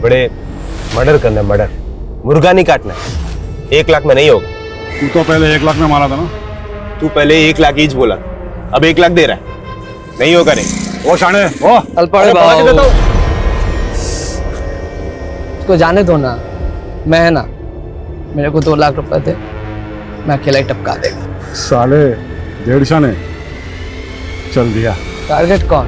बड़े मर्डर करना है, मर्डर, मुर्गा नहीं काटना है। 1 लाख में नहीं होगा। तू तो पहले 1 लाख में मारा था ना। तू पहले 1 लाख हीच बोला, अब 1 लाख दे रहा है, नहीं होगा। नहीं ओ शाणे, ओ अल्पड़े बाबू, उसको जाने दो ना। मैं है ना, मेरे को 2 लाख रुपए दे, मैं अकेला ही टपका देगा। साले 1.5 शाने चल दिया। टारगेट कौन?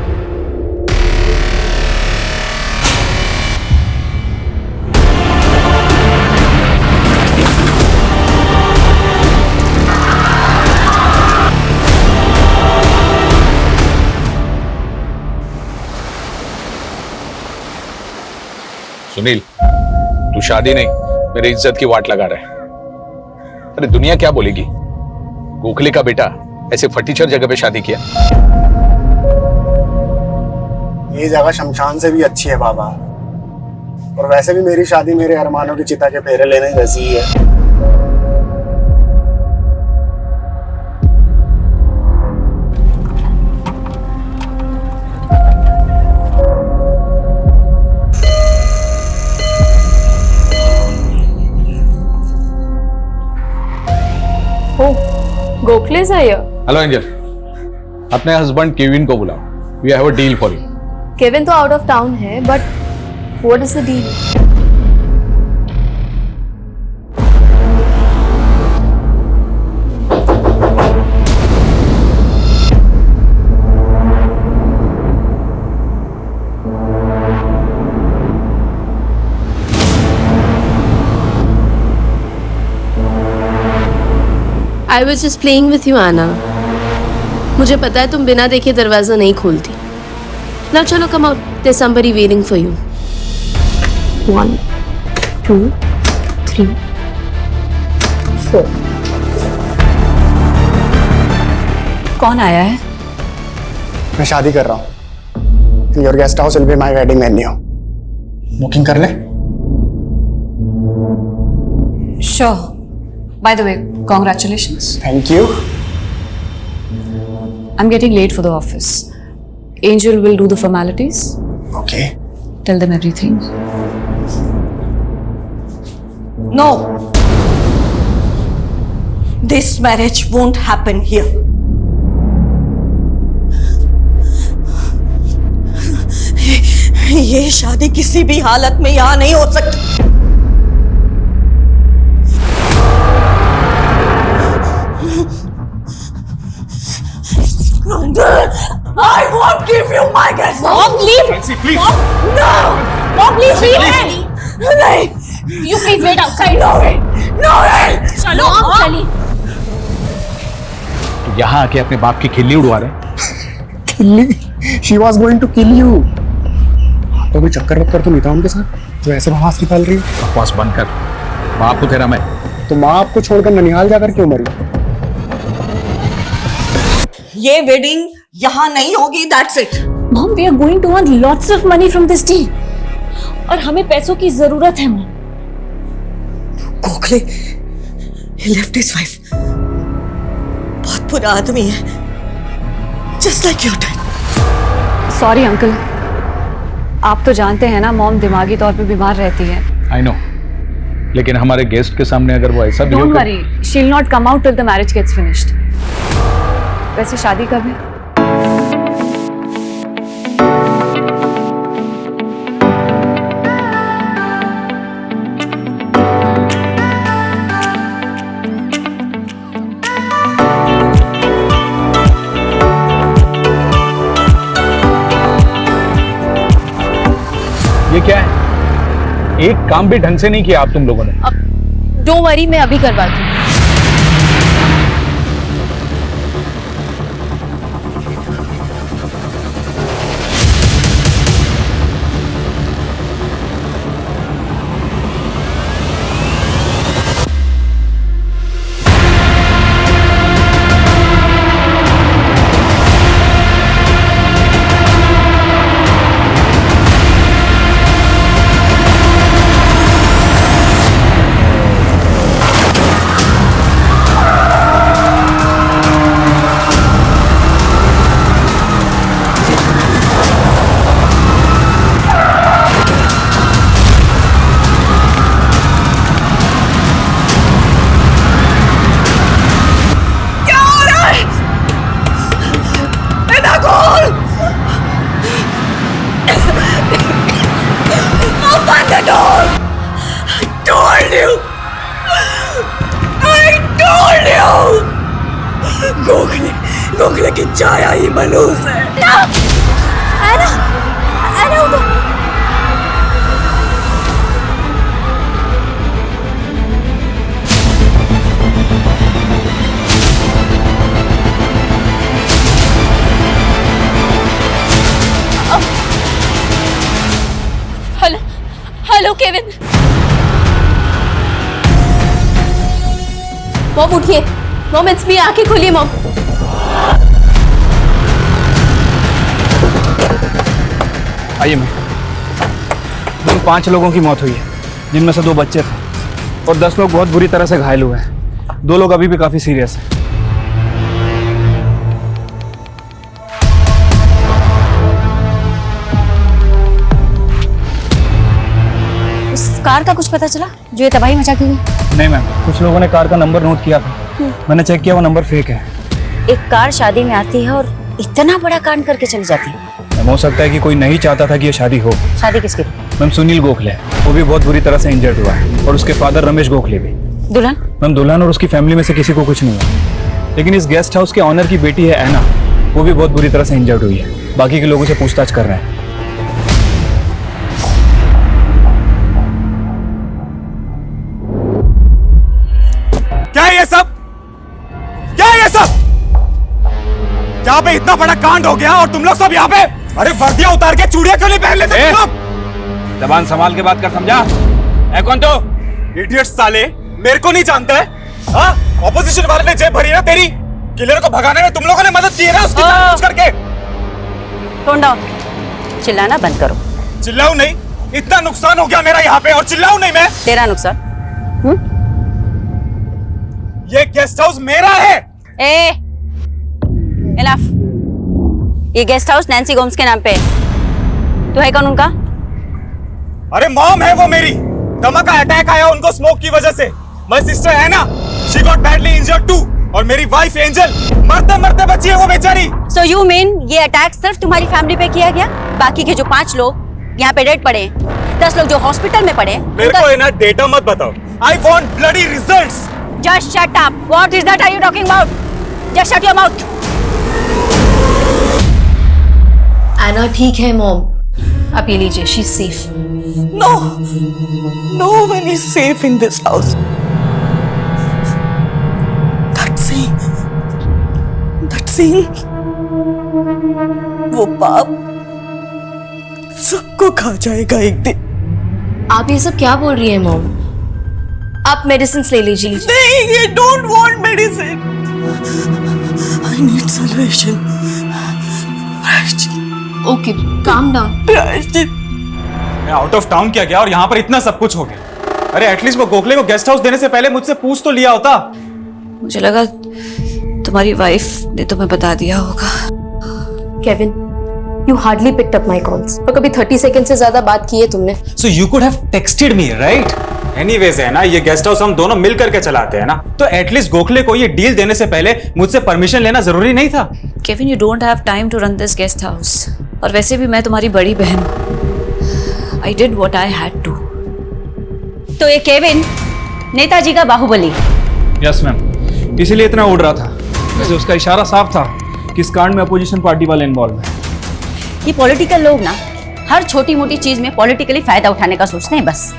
सुनील, तू शादी नहीं मेरी इज्जत की वाट लगा रहा है। अरे दुनिया क्या बोलेगी, गोखले का बेटा ऐसे फटीचर जगह पे शादी किया। ये जगह शमशान से भी अच्छी है बाबा, और वैसे भी मेरी शादी मेरे अरमानों की चिता के फेरे लेने जैसी ही है। Gokhale is here. Hello Angel, अपने हस्बैंड केविन को बुलाओ, we have a deal for you. Kevin तो आउट ऑफ टाउन है, but what is the deal? I was just playing with you, Anna. मुझे पता है तुम बिना देखे दरवाजा नहीं खोलती। Now चलो, come out. There's somebody waiting for you. 1, 2, 3, 4. कौन आया है? मैं शादी कर रहा हूँ। Your guest house will be my wedding venue. Booking कर ले। Sure. By the way, congratulations. Thank you. I'm getting late for the office. Angel will do the formalities. Okay. Tell them everything. No. This marriage won't happen here. ये शादी किसी भी हालत में यहाँ नहीं हो सकती। I won't give you my guest. Mom, leave. please. No. Mom, please leave me. नहीं. You please wait outside. No way. No way. चलो. Mom, चली. तो यहाँ आके अपने बाप की खिल्ली उड़वा रहे। किल्ली? She was going to kill you. तो कोई चक्कर वक्कर तो नहीं था उनके साथ जो ऐसे बकवास निकाल रही है? बकवास बंद कर, बाप को तेरा मैं। तो माँ आपको छोड़कर ननिहाल जाकर क्यों मरी? ये वेडिंग यहाँ नहीं होगी, that's it. Mom, we are going to earn lots of money from this deal. और हमें पैसों की जरूरत है, Mom. Gokhale, he left his wife. बहुत बुरा आदमी है, just like your dad. Sorry, uncle. आप तो जानते हैं ना, मॉम दिमागी तौर पे बीमार रहती है। आई नो, लेकिन हमारे गेस्ट के सामने अगर वो ऐसा Don't worry, she'll not come out till the marriage gets finished. वैसे शादी कब है? ये क्या है? एक काम भी ढंग से नहीं किया आप तुम लोगों ने। Don't worry, मैं अभी करवाती हूँ। I told you! गोखले की छाया ही मनूस है। Anna, उठो। Hello Kevin. मॉम उठिए, मॉम इट्स मी, आंखें खोलिए मॉम। आइए मैम। जिन 5 लोगों की मौत हुई है, जिनमें से 2 बच्चे थे और 10 लोग बहुत बुरी तरह से घायल हुए हैं। 2 लोग अभी भी काफी सीरियस हैं। उस कार का कुछ पता चला जो ये तबाही मचा के गई? नहीं मैम, कुछ लोगों ने कार का नंबर नोट किया था, मैंने चेक किया, वो नंबर फेक है। एक कार शादी में आती है और इतना बड़ा कांड करके चली जाती है। मैम, हो सकता है कि कोई नहीं चाहता था कि ये शादी हो। शादी किसकी? मैम, सुनील गोखले, वो भी बहुत बुरी तरह से इंजर्ड हुआ है, और उसके फादर रमेश गोखले भी। दुल्हन? मैम, दुल्हन और उसकी फैमिली में से किसी को कुछ नहीं हुआ, लेकिन इस गेस्ट हाउस के ऑनर की बेटी है ऐना, वो भी बहुत बुरी तरह से इंजर्ड हुई है। बाकी के लोगों से पूछताछ कर रहे हैं। क्या है ये सब? क्या है ये सब? यहाँ पे इतना बड़ा कांड हो गया और तुम लोग सब यहाँ पे? अरे वर्दियां उतार के चूड़ियां क्यों नहीं पहन लेते तुम लोग? जबान संभाल के बात कर, समझा? है कौन तो? इडियट साले, मेरे को नहीं जानता है? हाँ, ऑपोजिशन वाले ने जेब भरी ना तेरी। किलर को भगाने में तुम लोगों ने मदद की है ना उसकी जानबूझ करके। टोन डाउन, चिल्लाना बंद करो। चिल्लाऊं नहीं? इतना नुकसान हो गया मेरा यहाँ पे और चिल्लाऊं नहीं मैं? तेरा नुकसान? ये गेस्ट हाउस मेरा है। इनफ। ये गेस्ट हाउस नैन्सी गोम्स के नाम पे है। तो है कौन उनका? अरे मॉम है वो मेरी। दमा का अटैक आया उनको स्मोक की वजह से। माय सिस्टर है ना, she got badly injured too. और मेरी वाइफ एंजल मरते मरते बची है वो बेचारी। So you mean ये अटैक सिर्फ तुम्हारी फैमिली पे किया गया? बाकी के जो 5 लोग यहाँ पे डेड पड़े, 10 लोग जो हॉस्पिटल में पड़े, मेरे को है ना डेटा मत बताओ। I want bloody results. Just shut up. What is that are you talking about? Just shut your mouth. आना ठीक है मॉम, आप ये लीजिए, she is safe. No, no one is safe in this house. That scene, वो पाप सबको खा जाएगा एक दिन। आप ये सब क्या बोल रही हैं मॉम? आप मेडिसिन ले लीजिए। नहीं, I don't want medicine. I need salvation. Okay, calm down. मैं आउट ऑफ टाउन क्या गया और यहाँ पर इतना सब कुछ हो गया। अरे एटलीस्ट वो गोखले को गेस्ट हाउस देने से पहले मुझसे पूछ तो लिया होता। मुझे लगा तुम्हारी वाइफ ने तुम्हें बता दिया होगा। Kevin, you hardly picked up my calls. और कभी 30 सेकंड से ज्यादा बात की है तुमने। So you could have texted me, right? Anyways है ना, ये गेस्ट हाउस हम दोनों मिल करके चलाते हैं ना, तो एटलीस्ट गोखले को ये डील देने से पहले मुझसे परमिशन लेना जरूरी नहीं था? Kevin, you don't have time to run this guest house. और वैसे भी मैं तुम्हारी बड़ी बहन हूँ। I did what I had to. तो ये केविन नेताजी का बाहुबली। यस मैम, इसीलिए इतना उड़ रहा था। वैसे उसका इशारा साफ था कि इस कांड में अपोजिशन पार्टी वाले इन्वॉल्व हैं। ये पॉलिटिकल लोग ना हर छोटी मोटी चीज में पॉलिटिकली फायदा उठाने का सोचते हैं बस।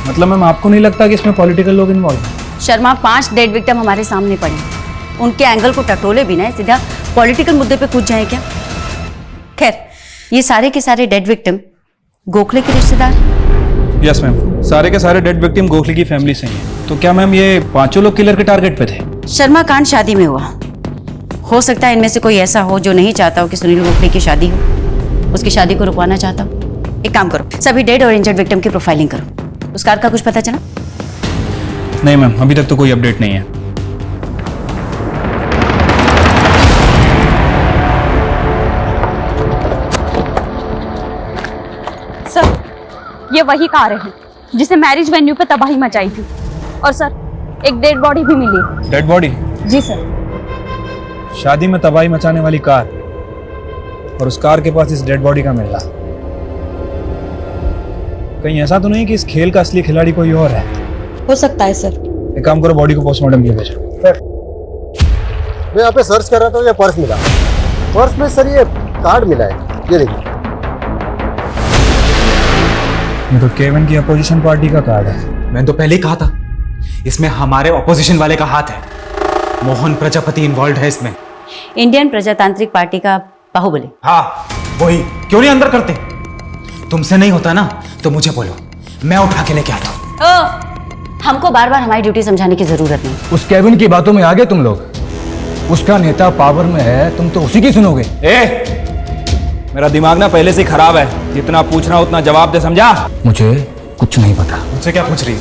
मतलब मैम, आपको नहीं लगता कि इसमें पॉलिटिकल लोग इन्वॉल्व हैं? शर्मा, 5 डेड विक्टिम हमारे सामने पड़े, उनके एंगल को टटोले बिना सीधा पॉलिटिकल मुद्दे पे कूद जाए क्या? खैर, ये सारे के सारे डेड विक्टिम गोखले के रिश्तेदार? यस मैम, सारे के सारे डेड विक्टिम गोखले की फैमिली से हैं। तो क्या मैम ये 5 लोग किलर के टारगेट पे थे? शर्मा कांड शादी में हुआ, हो सकता है इनमें से कोई ऐसा हो जो नहीं चाहता हो कि सुनील गोखले की शादी हो, उसकी शादी को रुकवाना चाहता हो। एक काम करो, सभी डेड और इंजर्ड विक्टिम की प्रोफाइलिंग करो। उस कार का कुछ पता चला? नहीं मैम, अभी तक तो कोई अपडेट नहीं है। सर, ये वही कार है जिसने मैरिज वेन्यू पे तबाही मचाई थी। और सर, एक डेड बॉडी भी मिली। Dead body? जी सर। शादी में तबाही मचाने वाली कार और उस कार के पास इस डेड बॉडी का मिलना, कहीं ऐसा तो नहीं कि इस खेल का असली खिलाड़ी कोई और है? हो सकता है सर, एक काम करो, बॉडी को पोस्टमार्टम के लिए भेजो। मैं यहाँ पे सर्च कर रहा था, ये पर्स मिला। पर्स में सर ये कार्ड मिला है, ये देखिए। ये तो केविन की अपोजिशन पार्टी का कार्ड है। मैंने तो पहले ही कहा था इसमें हमारे ऑपोजिशन वाले का हाथ है। मोहन प्रजापति इन्वॉल्व है इसमें। इंडियन प्रजातांत्रिक पार्टी का बाहुबली। हाँ वही। क्यों नहीं अंदर करते? तुमसे नहीं होता ना तो मुझे बोलो, मैं उठा के लेके आता हूँ। हमको बार बार हमारी ड्यूटी समझाने की जरूरत नहीं। उस केविन की बातों में आ गए तुम लोग। उसका नेता पावर में है, तुम तो उसी की सुनोगे। मेरा दिमाग ना पहले से खराब है, जितना पूछना उतना जवाब दे, समझा? मुझे कुछ नहीं पता। मुझसे क्या पूछ रही?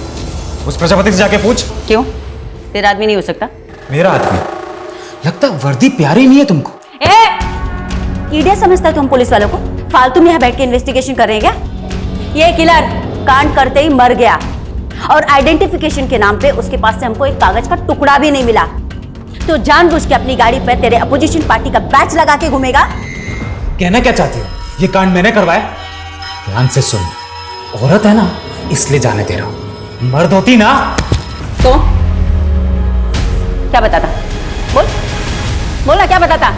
उस प्रजापति से जाके पूछ। क्यों? तेरा आदमी नहीं हो सकता? मेरा आदमी? लगता वर्दी प्यारी नहीं है तुमको। कीड़े समझता तुम पुलिस वालों को? फालतू में यहाँ बैठ के इन्वेस्टिगेशन कर रहे हैं क्या? ये किलर कांड करते ही मर गया और आइडेंटिफिकेशन के नाम पे उसके पास से हमको एक कागज का टुकड़ा भी नहीं मिला। तो जानबूझ के अपनी गाड़ी पर तेरे अपोजिशन पार्टी का बैच लगा के घूमेगा। कहना क्या चाहती हो? ये कांड मैंने करवाया? ध्यान से सुन, औरत है ना इसलिए जाने दे रहा हूं। मर्द होती ना तो क्या बताता? बोल बोला, क्या बताता?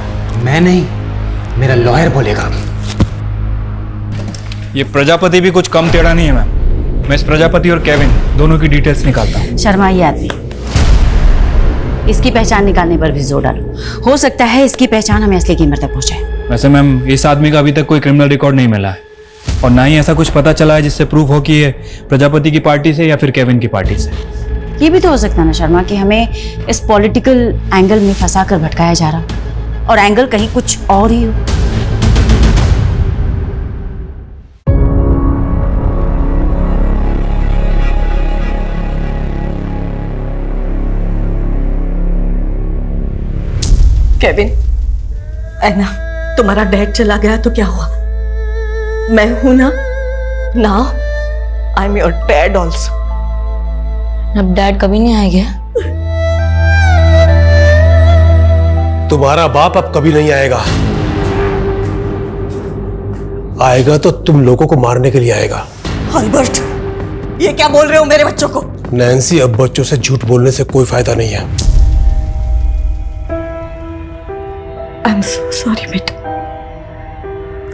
मैं नहीं, मेरा लॉयर बोलेगा। ये प्रजापति भी कुछ कम टेढ़ा नहीं है मैम। मैं इस प्रजापति और केविन दोनों की डिटेल्स निकालता हूँ। शर्मा ये आदमी, इसकी पहचान निकालने पर भी जोर डालो। हो सकता है इसकी पहचान हमें असली कीमत तक पहुंचाए। वैसे मैम इस आदमी का अभी तक कोई क्रिमिनल रिकॉर्ड नहीं मिला है और ना ही ऐसा कुछ पता चला है जिससे प्रूफ हो कि ये प्रजापति की पार्टी से या फिर केविन की पार्टी से। ये भी तो हो सकता है ना शर्मा कि हमें इस पॉलिटिकल एंगल में फंसा कर भटकाया जा रहा और एंगल कहीं कुछ और ही हो। केविन, ऐना, तुम्हारा डैड चला गया तो क्या हुआ? मैं हूं ना। Now I am your dad also. अब डैड कभी नहीं आएंगे। तुम्हारा बाप अब कभी नहीं आएगा। आएगा तो तुम लोगों को मारने के लिए आएगा। अल्बर्ट, ये क्या बोल रहे हो मेरे बच्चों को? नैन्सी, अब बच्चों से झूठ बोलने से कोई फायदा नहीं है। आई एम सो सॉरी बेटा,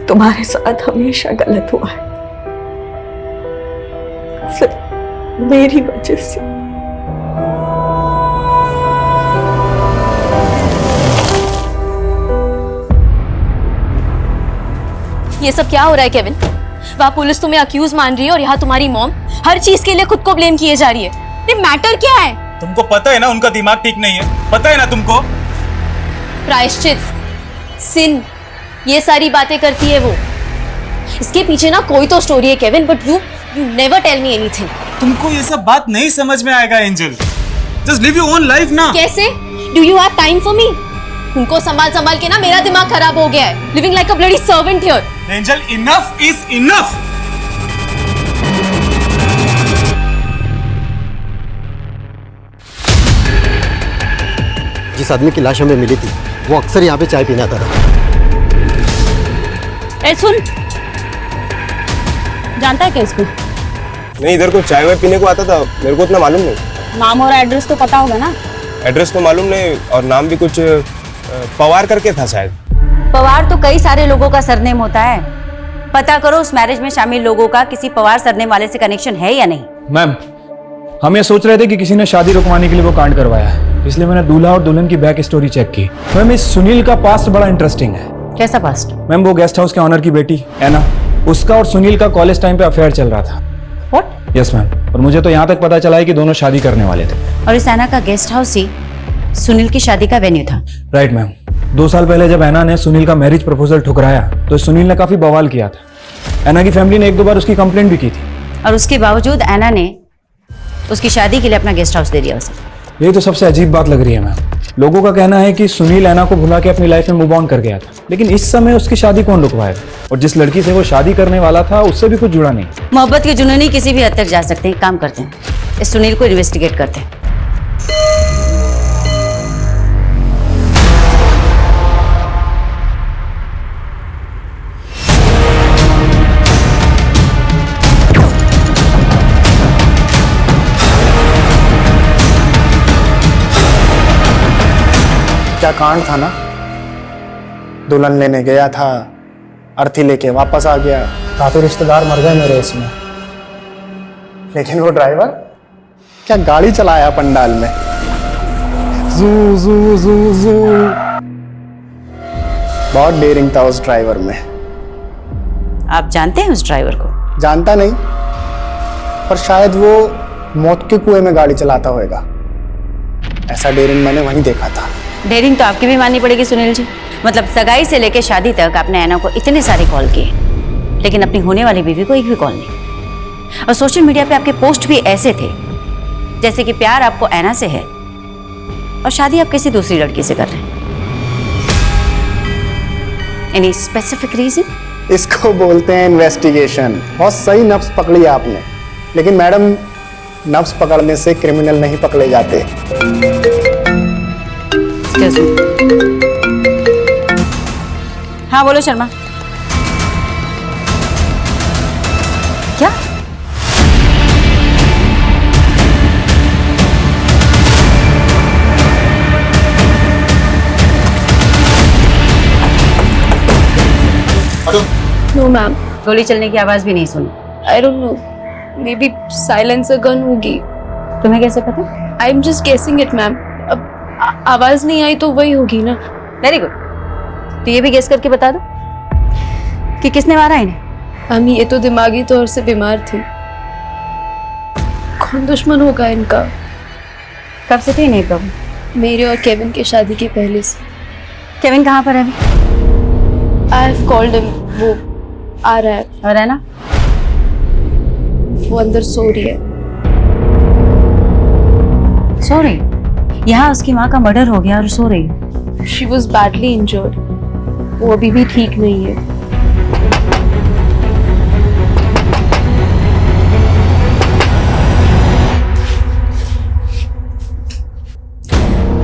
तुम्हारे साथ हमेशा गलत हुआ है, सिर्फ मेरी वजह से। ये सब क्या हो रहा है केविन? वहाँ पुलिस तुम्हें अक्यूज मान रही है और यहाँ तुम्हारी मॉम हर चीज के लिए खुद को ब्लेम किए जा रही है। ये मैटर क्या है? तुमको पता है ना उनका दिमाग ठीक नहीं है, पता है ना तुमको? प्रायश्चित, सिन, ये सारी बातें करती है वो। इसके पीछे ना कोई तो स्टोरी है Kevin, but you never tell me anything. तुमको ये सब बात नहीं समझ में आएगा Angel. Just live your own life ना। कैसे? Do you have time for me? उनको संभाल संभाल के ना मेरा दिमाग खराब हो गया है। Living like a bloody servant here. Angel, enough is enough. जिस आदमी की लाश हमें मिली थी वो अक्सर यहाँ पे चाय पीने आता था। ए सुन, जानता है क्या इसको? नहीं, इधर को चाय वाय पीने को आता था, मेरे को उतना मालूम नहीं। नाम और एड्रेस तो पता होगा ना? एड्रेस तो मालूम नहीं और नाम भी कुछ पवार करके था शायद। पवार तो कई सारे लोगों का सरनेम होता है। पता करो उस मैरिज में शामिल लोगों का किसी पवार सरनेम वाले से कनेक्शन है या नहीं। मैम, हम ये सोच रहे थे कि किसी ने शादी रुकवाने के लिए वो कांड करवाया है, इसलिए मैंने दूल्हा और दुल्हन की बैक स्टोरी चेक की। मैम, इस सुनील का पास्ट बड़ा इंटरेस्टिंग है। कैसा पास्ट? मैम, वो गेस्ट हाउस के ऑनर की बेटी ऐना, उसका और सुनील का कॉलेज टाइम पे अफेयर चल रहा था। व्हाट? यस मैम, और मुझे तो यहाँ तक पता चला है कि दोनों शादी करने वाले थे। और इस ऐना का गेस्ट हाउस ही सुनील की शादी का वेन्यू था। Right ma'am. 2 साल पहले जब ऐना ने सुनील का मैरिज प्रपोजल ठुकराया तो सुनील ने काफी बवाल किया था। ऐना की फैमिली ने 1-2 बार उसकी कंप्लेंट भी की थी और उसके बावजूद ऐना ने उसकी शादी के लिए अपना गेस्ट हाउस दे दिया उसे। यही तो सबसे अजीब बात लग रही है मैम। लोगों का कहना है कि सुनील ऐना को भुला के अपनी लाइफ में मूव ऑन कर गया था, लेकिन इस समय उसकी शादी कौन रुकवाएगा? और जिस लड़की से वो शादी करने वाला था उससे भी कुछ जुड़ा नहीं। मोहब्बत के जुनूनी किसी भी हद तक जा सकते हैं। काम करते हैं, इस सुनील को इन्वेस्टिगेट करते हैं। क्या कांड था ना, दुल्हन लेने गया था, अर्थी लेके वापस आ गया, काफी रिश्तेदार मर गए मेरे इसमें। लेकिन वो ड्राइवर क्या गाड़ी चलाया पंडाल में, जू जू जू जू। बहुत डेयरिंग था उस ड्राइवर में। आप जानते हैं उस ड्राइवर को? जानता नहीं, पर शायद वो मौत के कुएं में गाड़ी चलाता होगा। ऐसा डेयरिंग मैंने वहीं देखा था। डेयरिंग तो आपकी भी माननी पड़ेगी सुनील जी। मतलब सगाई से लेकर शादी तक आपने ऐना को इतने सारे कॉल किए, लेकिन अपनी होने वाली बीवी को एक भी कॉल नहीं। और सोशल मीडिया पे आपके पोस्ट भी ऐसे थे जैसे कि प्यार आपको ऐना से है और शादी आप किसी दूसरी लड़की से कर रहे हैं। Any specific reason? इसको बोलते हैं इन्वेस्टिगेशन। बहुत सही नब्ज पकड़ी आपने, लेकिन मैडम नब्ज पकड़ने से क्रिमिनल नहीं पकड़े जाते। हाँ बोलो शर्मा। क्या? नो मैम, गोली चलने की आवाज भी नहीं सुनी। I don't know, may be silencer gun होगी। तुम्हें कैसे पता? I am just guessing it ma'am. अब आवाज नहीं आई तो वही होगी ना। Very good. तो ये भी गेस करके बता दो कि किसने मारा इन्हें। मैम ये तो दिमागी तौर से बीमार थी। कौन दुश्मन होगा इनका? कब से थी इन्हें प्रॉब्लम? मेरे और केविन की शादी के पहले से। केविन कहाँ पर है अभी? आई हैव कॉल्ड हिम, वो आ रहा है। और है ना? वो अंदर सो रही है। सो रही? यहाँ उसकी माँ का मर्डर हो गया और सो रही है। She was badly injured. वो अभी भी ठीक नहीं है।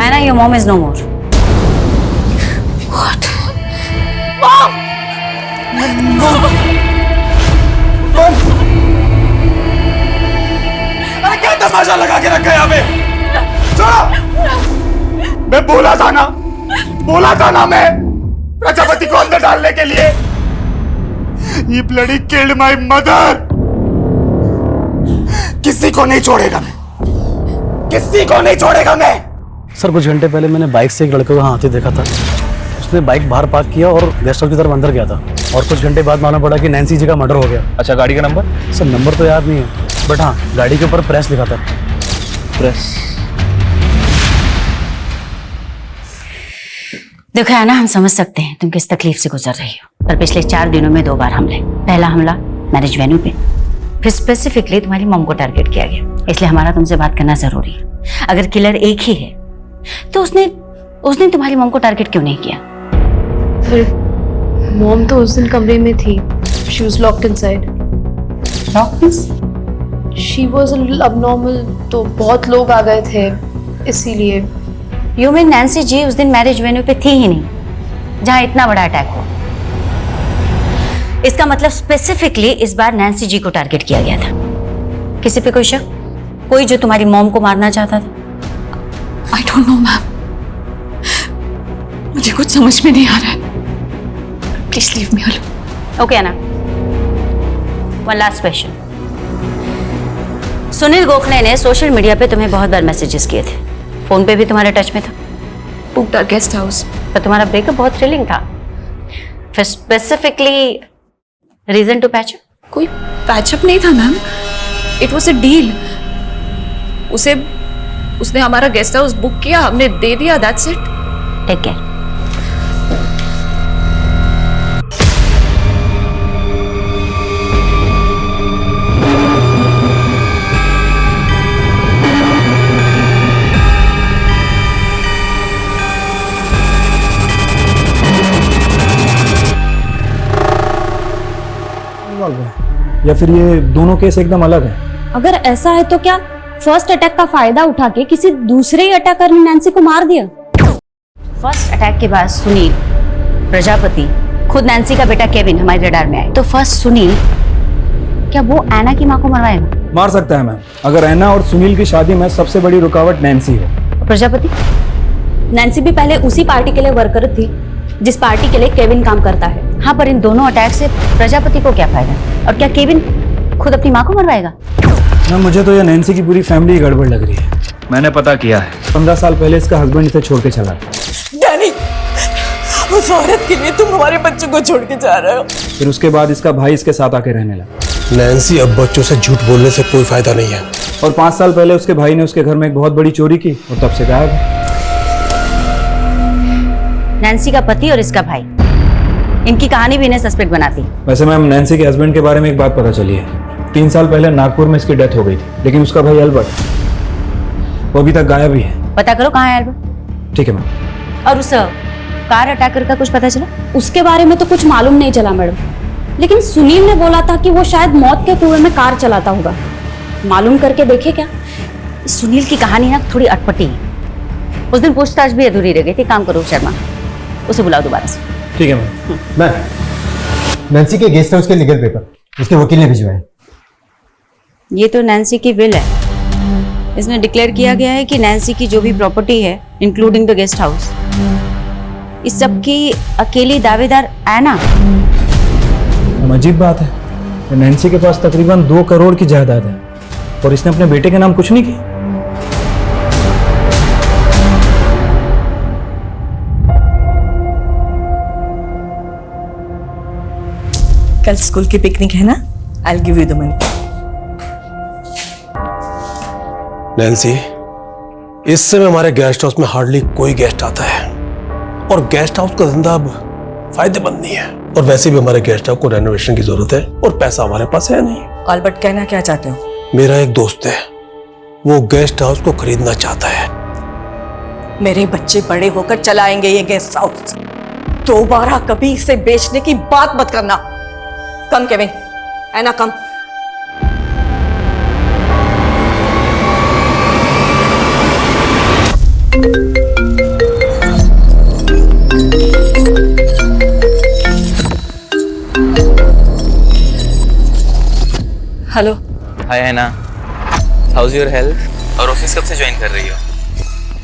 Anna, your mom is no more. What? अरे क्या तमाशा लगा के रखा है यहाँ पे? छोड़ो! मैं बोला था ना मैं प्रजापति को अंदर डालने के लिए। ये ब्लडी किल्ड माय मदर। किसी को नहीं छोड़ेगा मैं, किसी को नहीं छोड़ेगा मैं। सर कुछ घंटे पहले मैंने बाइक से एक लड़के को हाथी देखा था। उसने बाइक बाहर पार्क किया और गेस्ट हाउस की तरफ अंदर गया था। और कुछ घंटे बाद मालूम पड़ा कि नैन्सी जी का मर्डर हो गया। अच्छा, गाड़ी का नंबर? सर नंबर तो याद नहीं है, बट हाँ गाड़ी के ऊपर प्रेस लिखा था। प्रेस? देखो है ना, हम समझ सकते हैं तुम किस तकलीफ से गुजर रही हो, पर पिछले 4 दिनों में 2 बार हमले। पहला हमला मैरिज वेन्यू पे, फिर स्पेसिफिकली तुम्हारी मॉम को टारगेट किया गया। इसलिए हमारा तुमसे बात करना जरूरी है। अगर किलर एक ही है तो उसने तुम्हारी मॉम को टारगेट क्यों नहीं किया? फिर मॉम तो उस दिन कमरे में थी। She was locked inside. She was a little abnormal, तो बहुत लोग आ गए थे इसीलिए। यू मीन नैन्सी जी उस दिन मैरिज वेन्यू पे थी ही नहीं जहां इतना बड़ा अटैक हुआ? इसका मतलब स्पेसिफिकली इस बार नैन्सी जी को टारगेट किया गया था। किसी पे कोई शक? कोई जो तुम्हारी मॉम को मारना चाहता था? आई डोंट नो मैम, मुझे कुछ समझ में नहीं आ रहा है। Please leave me alone. Okay ना, one last question. Sunil Gokhale ने सोशल मीडिया पे तुम्हें बहुत बार मैसेजेस किए थे, फोन पे भी तुम्हारे टच में था। Booked our guest house. पर तुम्हारा ब्रेकअप बहुत थ्रिलिंग था। फिर specifically reason to patch up? कोई पैचअप नहीं था ma'am, it was a deal. उसने हमारा गेस्ट हाउस बुक किया, हमने दे दिया, दैट्स इट। Take care. या फिर ये दोनों केस एकदम अलग है? अगर ऐसा है तो क्या फर्स्ट अटैक का फायदा उठा के किसी दूसरे ही अटैकर ने नैन्सी को मार दिया? फर्स्ट अटैक के बाद सुनील, प्रजापति, खुद नैन्सी का बेटा केविन हमारे रडार में आए। तो फर्स्ट सुनील, क्या वो ऐना की माँ को मरवाएगा? मार सकता है मैम, अगर ऐना और सुनील की शादी में सबसे बड़ी रुकावट नैन्सी है। प्रजापति? नैन्सी भी पहले उसी पार्टी के लिए वर्कर थी जिस पार्टी के लिए केविन काम करता है। हाँ, पर इन दोनों अटैक से प्रजापति को क्या फायदा? और क्या केविन खुद अपनी माँ को मरवाएगा? ना, मुझे तो ये नैन्सी की पूरी फैमिली गड़बड़ लग रही है। मैंने पता किया है, 15 साल पहले इसका हस्बैंड इसे छोड़ के चला। डैनी, उस औरत के लिए तुम हमारे बच्चों को छोड़ के जा रहे हो। फिर उसके बाद इसका भाई इसके साथ आके रहने लगा। नैन्सी, अब बच्चों से झूठ बोलने से कोई फायदा नहीं है। और 5 साल पहले उसके भाई ने उसके घर में एक बहुत बड़ी चोरी की और तब से गायब है। नैन्सी का पति और इसका भाई, इनकी कहानी भी इन्हें सस्पेक्ट बनाती। वैसे मैम, नैन्सी के हस्बैंड के बारे में एक बात पता चली है। 3 साल पहले नागपुर में इसकी डेथ हो गई थी, लेकिन उसका भाई अल्बर्ट वो अभी तक गायब ही है। पता करो कहाँ है अल्बर्ट। ठीक है मैम। और उस कार अटैकर का कुछ पता चला? उसके बारे में तो कुछ मालूम नहीं चला मैडम, लेकिन सुनील ने बोला था कि वो शायद मौत के कुएं में कार चलाता होगा। मालूम करके देखे क्या? सुनील की कहानी ना थोड़ी अटपटी है। उस दिन पूछताछ भी अधूरी रह गई थी। काम करो शर्मा, उसे बुलाओ दोबारा से। ठीक है मैम। मैम, नैन्सी के गेस्ट हाउस के लीगल पेपर उसके वकील ने भिजवाए। ये तो नैन्सी की विल है। इसमें डिक्लेयर किया गया है कि नैन्सी की जो भी प्रॉपर्टी है, इंक्लूडिंग द गेस्ट हाउस, इस सब की अकेली दावेदार ऐना। अजीब बात है, नैन्सी के पास तकरीबन 2 करोड़ की जायदाद है और इसने अपने बेटे के नाम कुछ नहीं किया। कल स्कूल की पिकनिक है ना? I will give you the money. Nancy, इस समय हमारे गेस्ट हाउस में हार्डली कोई गेस्ट आता है और गेस्ट हाउस का धंधा अब फायदेमंद नहीं है। और वैसे भी हमारे गेस्ट हाउस को रेनोवेशन की जरूरत है और पैसा हमारे पास है नहीं। अल्बर्ट, कहना क्या चाहते हो? मेरा एक दोस्त है, वो गेस्ट हाउस को खरीदना चाहता है। मेरे बच्चे बड़े होकर चलाएंगे ये गेस्ट हाउस। दोबारा कभी इसे बेचने की बात मत करना। Come Kevin, Anna come. Hello. Hi Anna, how's your health? और ऑफिस कब से ज्वाइन कर रही हो?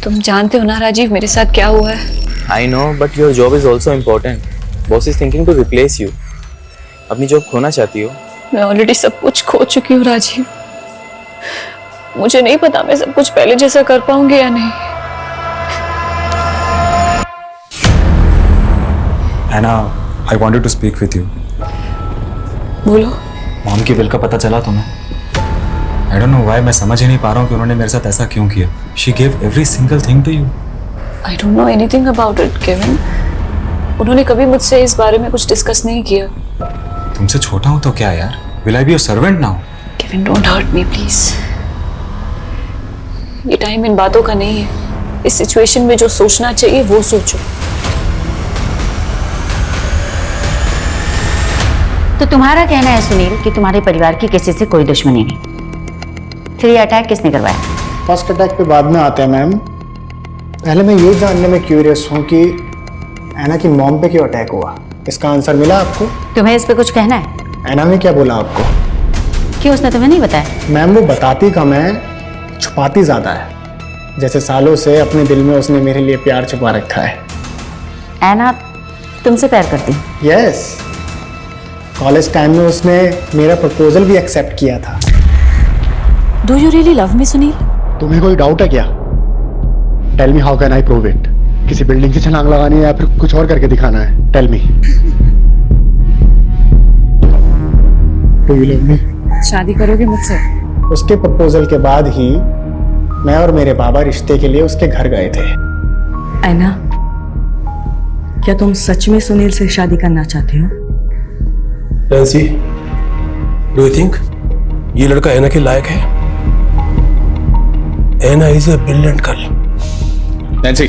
तुम जानते हो ना राजीव, मेरे साथ क्या हुआ है। I know, but your job is also important. Boss is thinking to replace you. अपनी जॉब खोना चाहती हो? मैं ऑलरेडी सब कुछ खो चुकी हूँ राजीव। मुझे नहीं पता मैं सब कुछ पहले जैसा कर पाऊंगी या नहीं। ऐना, I wanted to speak with you. बोलो। मॉम की विल का पता चला तुम्हें? I don't know why, मैं समझ ही नहीं पा रहा हूँ कि उन्होंने मेरे साथ ऐसा क्यों किया। She gave every single thing to you. I don't know anything about it, Kevin. उन्होंने कभी मुझसे इस बारे में कुछ डिस्कस नहीं किया। तुमसे छोटा हूँ तो क्या यार? Will I be your servant now? Kevin, don't hurt me, please. ये टाइम इन बातों का नहीं है। इस सिचुएशन में जो सोचना चाहिए वो सोचो। तो तुम्हारा कहना है सुनील कि तुम्हारे परिवार की किसी से कोई दुश्मनी नहीं। फिर ये अटैक किसने करवाया? फर्स्ट अटैक पे बाद में आते हैं मैम। पहले मैं ये जानने में क्यूरियस हूँ कि ऐना की मॉम पे क्यों अटैक हुआ। इसका आंसर मिला आपको? तुम्हें इस पे कुछ कहना है? ऐना ने क्या बोला आपको? क्यों, उसने तुम्हें नहीं बताया? मैम, वो बताती कम है, छुपाती ज्यादा है। जैसे सालों से अपने दिल में उसने मेरे लिए प्यार छुपा रखा है। ऐना तुमसे प्यार करती? यस। कॉलेज टाइम में उसने मेरा प्रपोजल भी एक्सेप्ट किया था। Do you really love me Sunil? तुम्हें कोई डाउट है क्या? Tell me how can I prove it? किसी बिल्डिंग से छलांग लगानी है या फिर कुछ और करके दिखाना है? Tell me. Do you love me? शादी करोगे मुझसे? उसके प्रपोजल के बाद ही मैं और मेरे बाबा रिश्ते के लिए उसके घर गए थे। ऐना, क्या तुम सच में सुनील से शादी करना चाहते हो? नैन्सी, डू यू थिंक ये लड़का ऐना के लायक है? Anna is a brilliant girl. Nancy,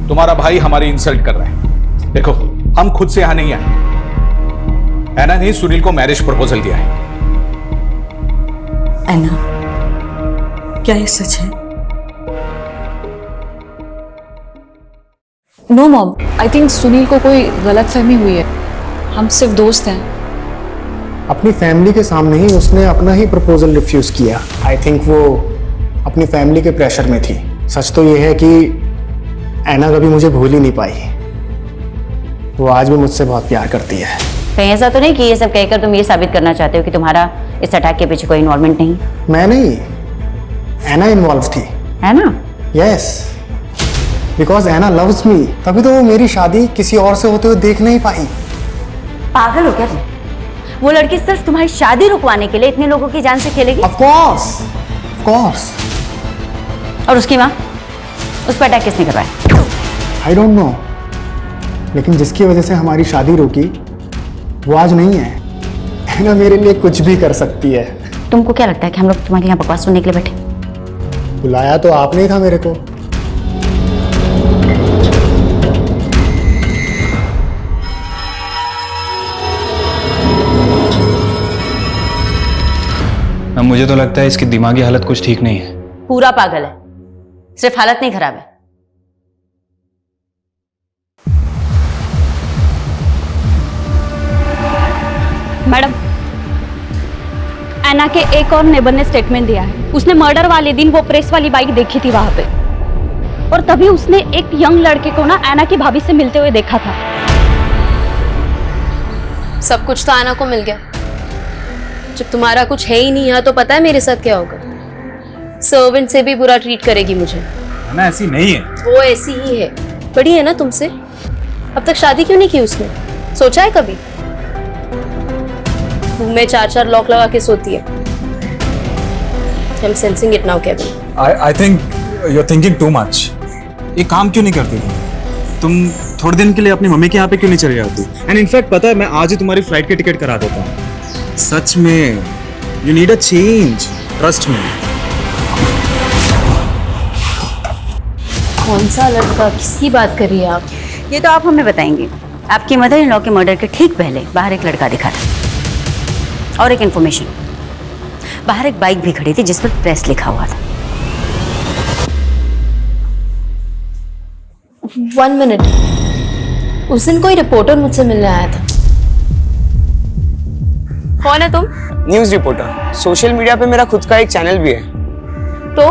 तुम्हारा भाई हमारी इंसल्ट कर रहा है। देखो, हम खुद से यहां नहीं आए। ऐना ने सुनील को मैरिज प्रपोजल दिया है। ऐना, क्या ये सच है? No mom, I think Sunil को कोई गलतफहमी हुई है। हम सिर्फ दोस्त हैं। अपनी फैमिली के सामने ही उसने अपना ही प्रपोजल रिफ्यूज किया। आई थिंक वो अपनी फैमिली के प्रेशर में थी। सच तो ये है कि ऐना कभी मुझे भूल ही नहीं पाई। वो आज भी मुझसे बहुत प्यार करती है। कहीं ऐसा तो नहीं कि ये सब कहकर तुम ये साबित करना चाहते हो कि तुम्हारा इस अटैक के पीछे कोई इन्वॉल्वमेंट नहीं? मैं नहीं, ऐना इन्वॉल्व थी। है ना? Yes, because Anna loves me, तभी तो वो मेरी शादी किसी और से होते हुए देख नहीं पाई। पागल हो क्या तुम? वो लड़की सिर्फ तुम्हारी शादी रुकवाने के लिए इतने लोगों की जान से खेलेगी? Of course. और उसकी माँ, उस पर अटैक किसने करवाया? आई डोंट नो, लेकिन जिसकी वजह से हमारी शादी रुकी वो आज नहीं है। ऐना मेरे लिए कुछ भी कर सकती है। तुमको क्या लगता है कि हम लोग तुम्हारे यहाँ बकवास सुनने के लिए बैठे? बुलाया तो आपने ही था मेरे को। मुझे तो लगता है इसकी दिमागी हालत कुछ ठीक नहीं है। पूरा पागल है, सिर्फ हालत नहीं खराब है। मैडम, ऐना के एक और नेबर ने स्टेटमेंट दिया है। उसने मर्डर वाले दिन वो प्रेस वाली बाइक देखी थी वहां पे, और तभी उसने एक यंग लड़के को ना ऐना की भाभी से मिलते हुए देखा था। सब कुछ तो ऐना को मिल गया। जब तुम्हारा कुछ है ही नहीं यहाँ, तो पता है मेरे साथ क्या होगा? सर्वेंट से भी बुरा ट्रीट करेगी मुझे। ना ऐसी नहीं है। वो ऐसी ही है। बड़ी है ना तुमसे। अब तक शादी क्यों नहीं की उसने? सोचा है कभी? रूम में 4-4 लॉक लगा के सोती है। I'm sensing it now, Kevin. I think you're thinking too much. ये काम क्यों नहीं करती तुम? थोड़े दिन के लिए अपनी मम्मी के यहाँ पे क्यों नहीं चली जाती? एंड इनफैक्ट पता है, मैं आज ही तुम्हारी फ्लाइट की टिकट करा देता हूँ। सच में, you need a change. Trust me. कौन सा लड़का? किसकी बात कर रही है आप? ये तो आप हमें बताएंगे। आपकी मदर इन लॉ के मर्डर के ठीक पहले बाहर एक लड़का दिखा था, और एक इन्फॉर्मेशन, बाहर एक बाइक भी खड़ी थी जिस पर प्रेस लिखा हुआ था। 1 मिनट, उस दिन कोई रिपोर्टर मुझसे मिलने आया था। कौन है तुम? News reporter. सोशल मीडिया पे मेरा खुद का एक चैनल भी है। तो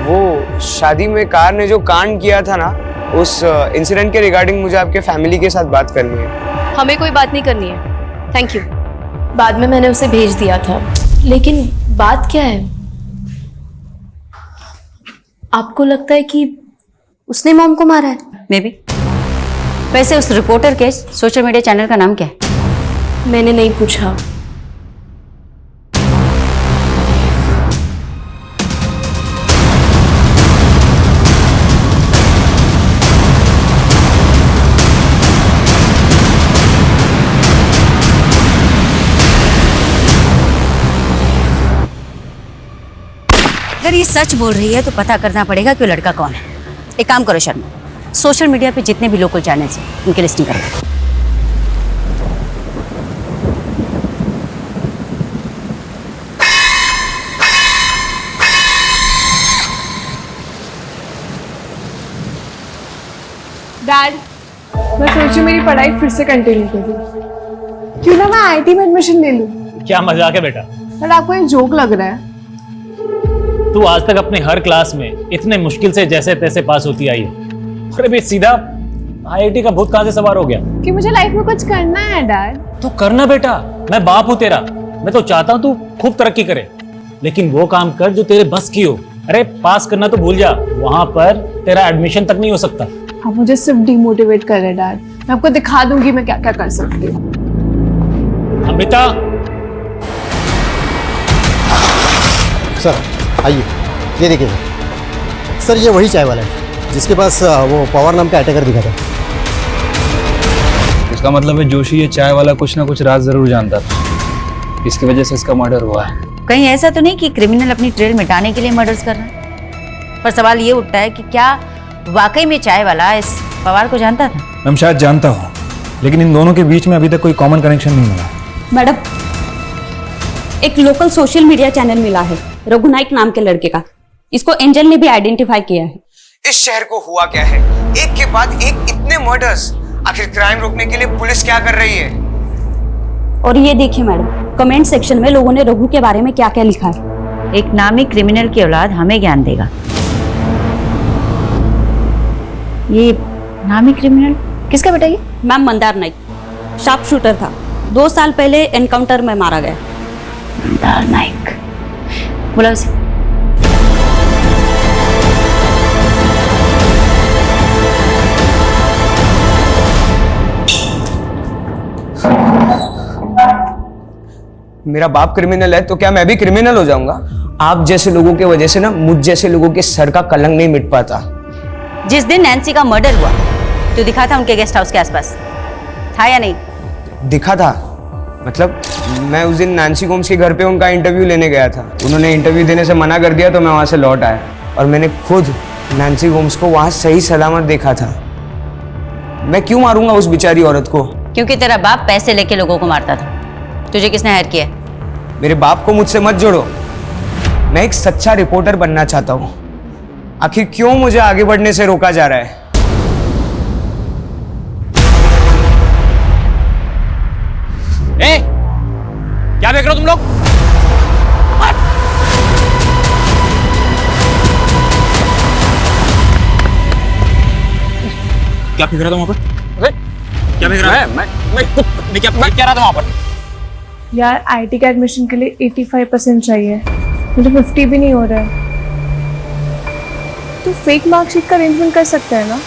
वो शादी में कार ने जो कांड किया था ना, उस इंसिडेंट के रिगार्डिंग मुझे आपके फैमिली के साथ बात करनी है। हमें कोई बात नहीं करनी है, थैंक यू। बाद में मैंने उसे भेज दिया था, लेकिन बात क्या है? आपको लगता है कि उसने मॉम को मारा है? May be. वैसे उस रिपोर्टर के सोशल मीडिया चैनल का नाम क्या है? मैंने नहीं पूछा। अगर ये सच बोल रही है तो पता करना पड़ेगा कि वो लड़का कौन है। एक काम करो शर्मा, सोशल मीडिया पे जितने भी लोकल चैनल्स हैं उनकी लिस्टिंग करो। डैड, मैं सोची मेरी पढ़ाई फिर से कंटिन्यू करूं। क्यों ना मैं आईटी में एडमिशन ले लूं। क्या मजाक है बेटा? बट आपको ये जोक लग रहा है। तू आज तक अपनी हर क्लास में इतने मुश्किल से जैसे तैसे पास होती आई है, अरे बे सीधा आईआईटी का भूत कहां से सवार हो गया? कि मुझे लाइफ में कुछ करना है डैड। तो करना बेटा, मैं बाप हूं तेरा। मैं तो चाहता हूं तू खूब तरक्की करे, लेकिन वो काम कर जो तेरे बस की हो। अरे पास करना तो भूल जा, वहां पर तेरा एडमिशन तक नहीं हो सकता। आप मुझे सिर्फ डिमोटिवेट कर रहे डैड। मैं आपको दिखा दूंगी मैं क्या क्या कर सकती हूँ। अमृता, सर आइए, ये देखिए सर, ये वही चाय वाला है जिसके पास वो पवार नाम का अटैकर दिखा था। इसका मतलब है जोशी ये चाय वाला कुछ ना कुछ राज जरूर जानता था, इसकी वजह से इसका मर्डर हुआ है। कहीं ऐसा तो नहीं कि क्रिमिनल अपनी ट्रेल मिटाने के लिए मर्डर्स कर रहा है? पर सवाल ये उठता है कि क्या वाकई में चाय वाला इस पवार को जानता था? मैं शायद जानता हूँ, लेकिन इन दोनों के बीच में अभी तक कोई कॉमन कनेक्शन नहीं मिला। मैडम, एक लोकल सोशल मीडिया चैनल मिला है रघुनाइक नाम के लड़के का। इसको एंजल ने भी आइडेंटिफाई किया है। इस शहर को हुआ क्या है? एक के बाद एक इतने मर्डर्स। आखिर क्राइम रोकने के लिए पुलिस क्या कर रही है? और ये देखिए मैडम, कमेंट सेक्शन में लोगों ने रघु के बारे में क्या क्या लिखा है। एक नामी क्रिमिनल की औलाद हमें ज्ञान देगा। ये नामी क्रिमिनल किसका बेटा ये? Ma'am Mandar Naik sharp shooter था, 2 साल पहले एनकाउंटर में मारा गया। मंदार नाइक, बुलाओ उसे। मेरा बाप क्रिमिनल है तो क्या मैं भी क्रिमिनल हो जाऊंगा? आप जैसे लोगों की वजह से ना मुझ जैसे लोगों के सर का कलंक नहीं मिट पाता। जिस दिन नैन्सी का मर्डर हुआ तो दिखा था उनके गेस्ट हाउस के आसपास, था या नहीं? दिखा था, मतलब मैं उस दिन नैन्सी गोम्स के घर पे उनका इंटरव्यू लेने गया था। उन्होंने इंटरव्यू देने से मना कर दिया तो मैं वहां से लौट आया और मैंने खुद नैन्सी गोम्स को वहां सही सलामत देखा था। मैं क्यों मारूंगा उस बेचारी औरत को? क्योंकि तेरा बाप पैसे लेके लोगों को मारता था। तुझे किसने हायर किया? मेरे बाप को मुझसे मत जोड़ो। मैं एक सच्चा रिपोर्टर बनना चाहता हूँ। आखिर क्यों मुझे आगे बढ़ने से रोका जा रहा है? ए, क्या देख रहे हो तुम लोग? क्या फेंक रहा था वहां पर? क्या देख रहा है? मैं क्या रहा था वहां पर? यार आईटी के एडमिशन के लिए 85% चाहिए, मुझे 50 भी नहीं हो रहा है। तो फेक मार्कशीट का अरेंजमेंट कर सकता है ना?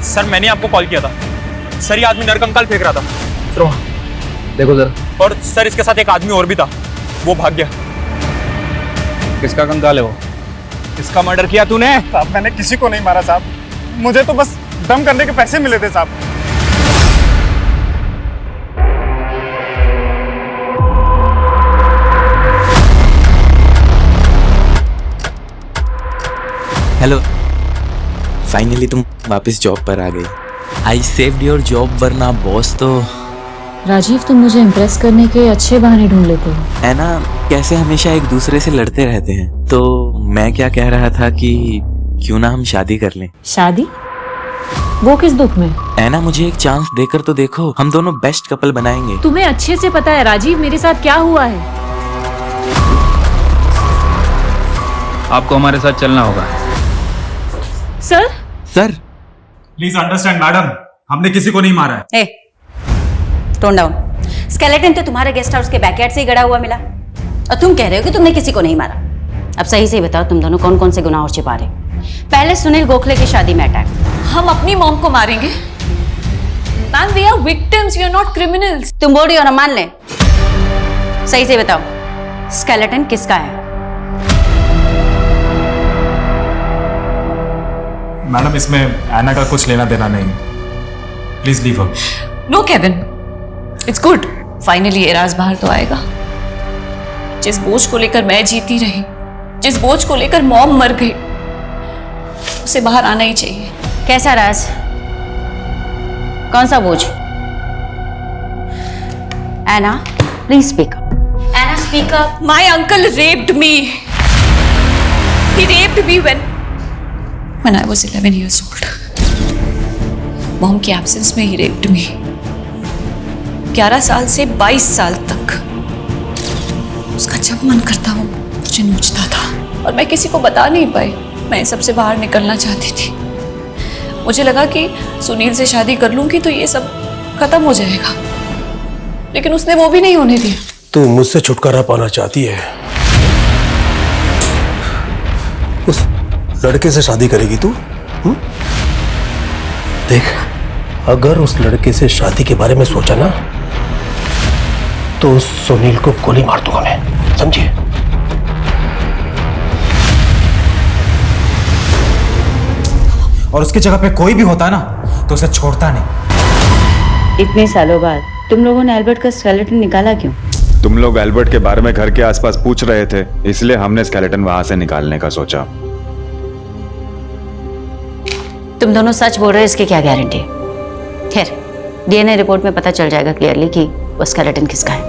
सर मैंने आपको कॉल किया था। सर ये आदमी नरकंकाल फेंक रहा था। देखो जरा। और सर इसके साथ एक आदमी और भी था, वो भाग गया। किसका कंकाल है वो? किसका मर्डर किया तूने? साहब मैंने किसी को नहीं मारा साहब, मुझे तो बस दम करने के पैसे मिले थे साहब। हेलो, फाइनली तुम वापस जॉब पर आ गई। आई सेव्ड योर जॉब, वरना बॉस तो। राजीव, तुम मुझे इम्प्रेस करने के अच्छे बहाने ढूंढ लेते हो। है ना, कैसे हमेशा एक दूसरे से लड़ते रहते हैं। तो मैं क्या कह रहा था कि क्यों ना हम शादी कर लें। शादी? वो किस दुख में? है ना, मुझे एक चांस देकर तो देखो, हम दोनों बेस्ट कपल बनाएंगे। तुम्हें अच्छे से पता है राजीव मेरे साथ क्या हुआ है। आपको हमारे साथ चलना होगा। Sir sir please understand madam, हमने किसी को नहीं मारा है। Tone down. स्केलेटन तो तुम्हारे गेस्ट हाउस के बैकयार्ड से ही गड़ा हुआ मिला और तुम कह रहे हो कि तुमने किसी को नहीं मारा। अब सही से बताओ तुम दोनों कौन कौन से गुनाह और छिपा रहे? पहले सुनील गोखले की शादी में अटैक। हम अपनी मॉम को मारेंगे? Ma'am we are victims, we are not criminals. तुम बोल रही हो ना, मान ले। सही से बताओ स्केलेटन किसका है? मैडम इसमें एना का कुछ लेना देना नहीं, please leave her. No Kevin, it's good, finally एराज बाहर तो आएगा। जिस बोझ को लेकर मैं जीती रही, जिस बोझ को लेकर मॉम मर गई, उसे बाहर आना ही चाहिए। कैसा राज? कौन सा बोझ? Anna please speak up. Anna speak up. My uncle raped me. He raped me when I was 11 years old. Mom की एब्सेंस में ही रेप्ड मी। 11 साल से 22 साल तक उसका जब मन करता वो मुझे नोचता था और मैं किसी को बता नहीं पाई। मैं सबसे बाहर निकलना चाहती थी। मुझे लगा कि सुनील से शादी कर लूंगी तो ये सब खत्म हो जाएगा, लेकिन उसने वो भी नहीं होने दिया। तू मुझसे छुटकारा पाना चाहती है, उस लड़के से शादी करेगी तू? देख, अगर उस लड़के से शादी के बारे में सोचा ना तो उस सुनील को गोली मार दूंगा मैं, समझिए? और उसकी जगह पे कोई भी होता ना तो उसे छोड़ता नहीं। इतने सालों बाद तुम लोगों ने एल्बर्ट का स्केलेटन निकाला क्यों? तुम लोग एल्बर्ट के बारे में घर के आसपास पूछ रहे थे, इसलिए हमने स्केलेटन वहां से निकालने का सोचा। तुम दोनों सच बोल रहे हो, इसकी क्या गारंटी? खैर, डीएनए रिपोर्ट में पता चल जाएगा क्लियरली कि वो स्केलेटन किसका है।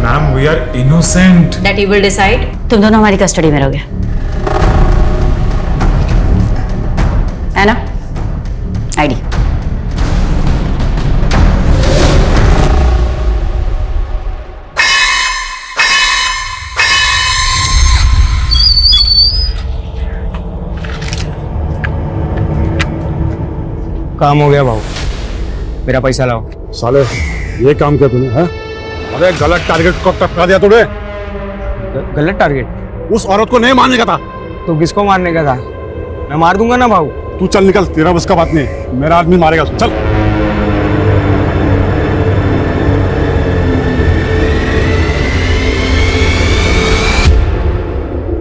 Ma'am we are innocent. That you will decide. तुम दोनों हमारी कस्टडी में रहोगे, है ना? आईडी। काम हो गया भाऊ, मेरा पैसा लाओ। साले ये काम किया तूने? हैं? अरे गलत टारगेट को टपका दिया तूने। गलत टारगेट? उस औरत को नहीं मारने का था। तो किसको मारने का था? मैं मार दूंगा ना भाऊ। तू चल निकल, तेरा बस का बात नहीं, मेरा आदमी मारेगा उसको, चल।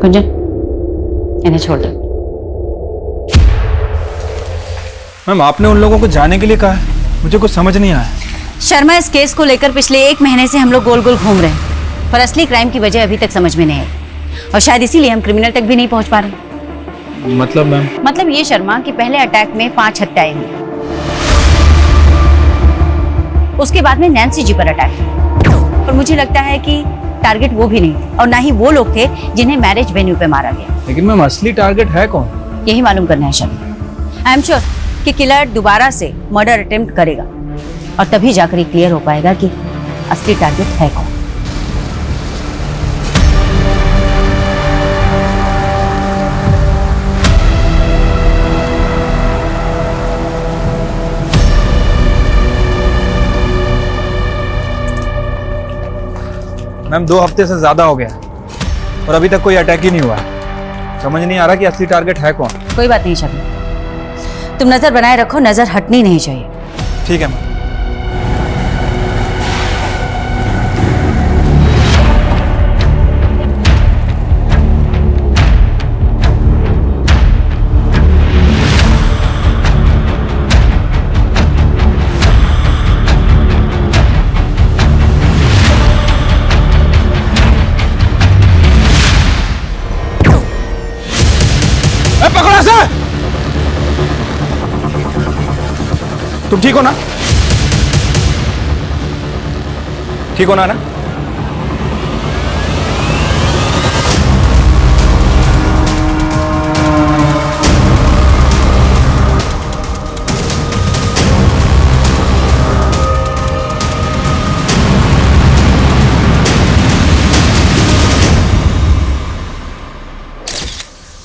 कुंजन, इन्हें छोड़ दो। मैम आपने उन लोगों को जाने के लिए कहा है, मुझे कुछ समझ नहीं आया। शर्मा, इस केस को लेकर पिछले 1 महीने से हम लोग गोल गोल घूम रहे हैं, पर असली क्राइम की वजह अभी तक समझ में नहीं आई, और शायद इसीलिए हम क्रिमिनल तक भी नहीं पहुंच पा रहे। मतलब मैम? मतलब ये शर्मा कि पहले अटैक में 5 हत्याएं हुई, उसके बाद में नैन्सी जी पर अटैक, और मुझे लगता है कि टारगेट वो भी नहीं और ना ही वो लोग थे जिन्हें मैरिज वेन्यू पे मारा गया। लेकिन मैम असली टारगेट है कौन? यही मालूम करना है शर्मा। आई एम श्योर कि किलर दोबारा से मर्डर अटेम्प्ट करेगा, और तभी जाकर ये क्लियर हो पाएगा कि असली टारगेट है कौन। मैम 2 हफ्ते से ज्यादा हो गया और अभी तक कोई अटैक ही नहीं हुआ है। समझ नहीं आ रहा कि असली टारगेट है कौन। कोई बात नहीं शर्मा, तुम नजर बनाए रखो, नजर हटनी नहीं चाहिए। ठीक है मैम। पकड़ो इसे! तुम ठीक हो ना? ठीक हो ना?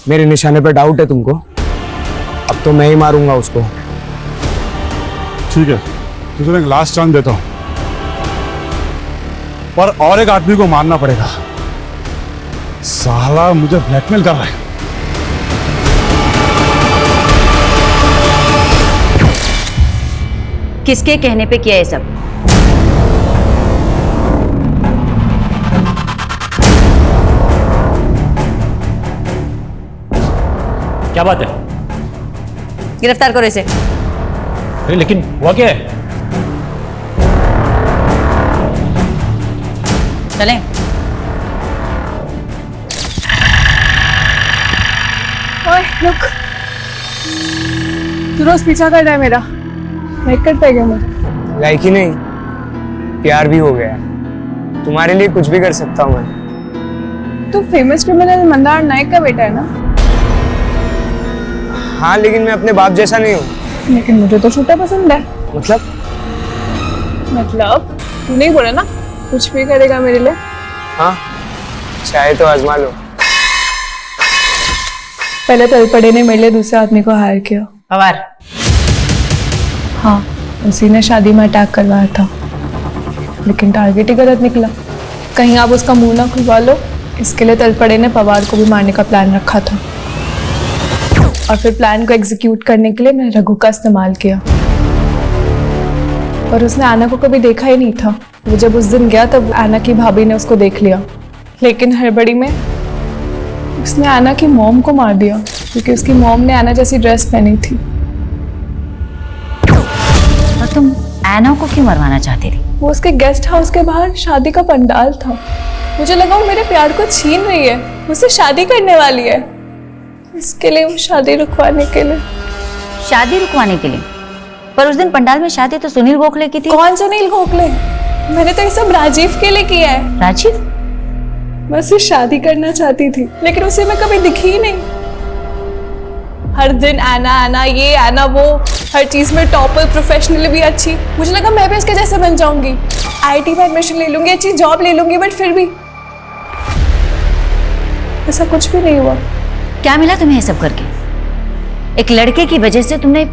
मेरे निशाने पे डाउट है तुमको? अब तो मैं ही मारूंगा उसको। ठीक है, तुझे एक लास्ट चांस देता हूं, पर और एक आदमी को मारना पड़ेगा। साला मुझे ब्लैकमेल कर रहा है। किसके कहने पे किया ये सब? क्या बात है? गिरफ्तार करो इसे। अरे लेकिन हुआ क्या है? चलें। ओए रुक, तू रोज पीछा कर रहा है मेरा, लाइक करता है क्या मुझे? लाइक ही नहीं, प्यार भी हो गया है। तुम्हारे लिए कुछ भी कर सकता हूँ मैं। तू फेमस क्रिमिनल मंदार नायक का बेटा है ना? हाँ, लेकिन मैं अपने बाप जैसा नहीं हूँ। लेकिन मुझे तो छोटा पसंद है। मतलब तू नहीं बोला ना कुछ भी करेगा मेरे लिए? हाँ, चाहे तो आजमा लो। पहले तलपड़े ने मेरे लिए दूसरे आदमी को हायर किया। पवार? हाँ, उसी ने शादी में अटैक करवाया था, लेकिन टारगेट ही गलत निकला। कहीं आप उसका मुंह ना खुलवा लो, इसके लिए तलपड़े ने पवार को भी मारने का प्लान रखा था, और फिर प्लान को एग्जीक्यूट करने के लिए मैंने रघु का इस्तेमाल किया। और उसने आना को कभी देखा ही नहीं था। वो जब उस दिन गया तब आना की भाभी ने उसको देख लिया, लेकिन हड़बड़ी में उसने आना की मॉम को मार दिया, क्योंकि उसकी मॉम ने आना जैसी ड्रेस पहनी थी। और तुम आना को क्यों मरवाना चाहती थी? वो उसके गेस्ट हाउस के बाहर शादी का पंडाल था। मुझे लगा वो मेरे प्यार को छीन रही है, मुझसे शादी करने वाली है। इसके लिए वो शादी रुकवाने के लिए। शादी रुकवाने के लिए? पर उस दिन पंडाल में शादी तो सुनील गोखले की थी। कौन सुनील गोखले? मैंने तो ये सब राजीव के लिए किया है। राजीव? मैं उससे शादी करना चाहती थी, लेकिन उसे मैं कभी दिखी ही नहीं। हर दिन आना आना, ये आना वो, हर चीज में टॉपर, प्रोफेशनली भी अच्छी। मुझे लगा मैं भी उसके जैसे बन जाऊंगी, आईटी में एडमिशन ले लूंगी, अच्छी जॉब ले लूंगी, बट फिर भी ऐसा कुछ भी नहीं हुआ। क्या मिला तुम्हें ये सब करके? एक लड़के की वजह से तुमने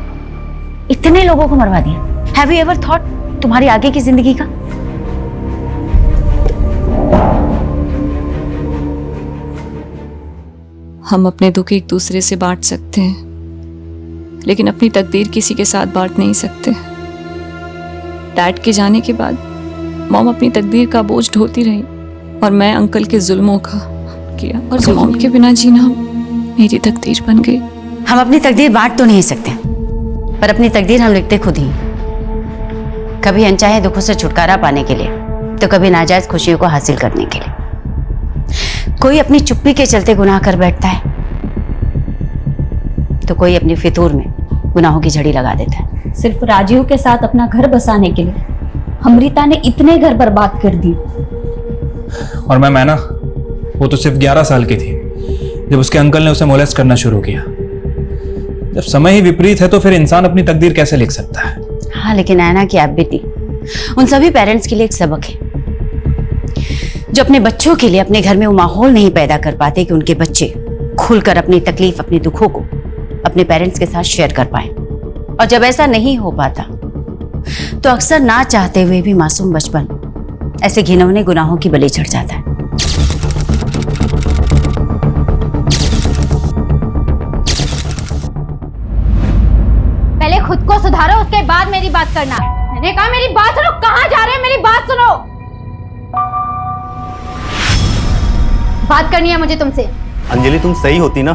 इतने लोगों को मरवा दिया। हैव यू एवर थॉट तुम्हारी आगे की जिंदगी का? हम अपने दुख एक दूसरे से बांट सकते हैं, लेकिन अपनी तकदीर किसी के साथ बांट नहीं सकते। डैड के जाने के बाद मॉम अपनी तकदीर का बोझ ढोती रही और मैं अंकल के जुल्मों का किया, और मॉम के बिना जीना मेरी तकदीर बन गई। हम अपनी तकदीर बांट तो नहीं सकते, पर अपनी तकदीर हम लिखते खुद ही। कभी अनचाहे दुखों से छुटकारा पाने के लिए, तो कभी नाजायज खुशियों को हासिल करने के लिए। कोई अपनी चुप्पी के चलते गुनाह कर बैठता है, तो कोई अपनी फितूर में गुनाहों की झड़ी लगा देता है। सिर्फ राजीव के साथ अपना घर बसाने के लिए अमृता ने इतने घर बर्बाद कर दिए। और मैं ना, वो तो सिर्फ 11 साल की थी जब उसके अंकल ने उसे मोलेस्ट करना शुरू किया। जब समय ही विपरीत है तो फिर इंसान अपनी तकदीर कैसे लिख सकता है? हाँ, लेकिन ऐना की आप बेटी उन सभी पेरेंट्स के लिए एक सबक है, जो अपने बच्चों के लिए अपने घर में वो माहौल नहीं पैदा कर पाते कि उनके बच्चे खुलकर अपनी तकलीफ, अपने दुखों को अपने पेरेंट्स के साथ शेयर कर पाए। और जब ऐसा नहीं हो पाता तो अक्सर ना चाहते हुए भी मासूम बचपन ऐसे घिनौने गुनाहों की बलि चढ़ जाता है। पहले खुद को सुधारो, उसके बाद मेरी बात करना। मैंने कहा मेरी बात सुनो। कहाँ जा रहे हैं? मेरी बात सुनो। बात करनी है मुझे तुमसे। अंजलि तुम सही होती ना,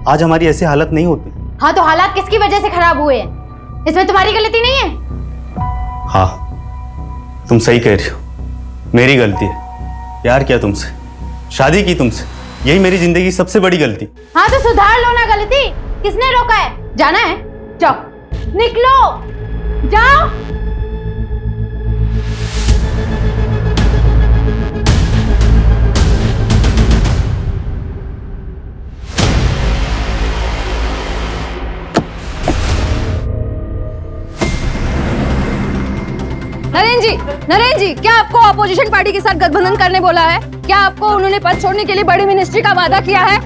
आज हमारी ऐसी हालत नहीं होती। हाँ, तो हालात किसकी वजह से खराब हुए हैं? इसमें तुम्हारी गलती नहीं है। हाँ तुम सही कह रही हो, मेरी गलती है। प्यार किया तुमसे, शादी की तुमसे, यही मेरी जिंदगी की सबसे बड़ी गलती। हाँ, तो सुधार लो ना गलती। किसने रोका है? जाना है? जाओ, निकलो, जाओ। नरेंद्र जी, क्या आपको अपोजिशन पार्टी के साथ गठबंधन करने बोला है? क्या आपको उन्होंने पद छोड़ने के लिए बड़ी मिनिस्ट्री का वादा किया है?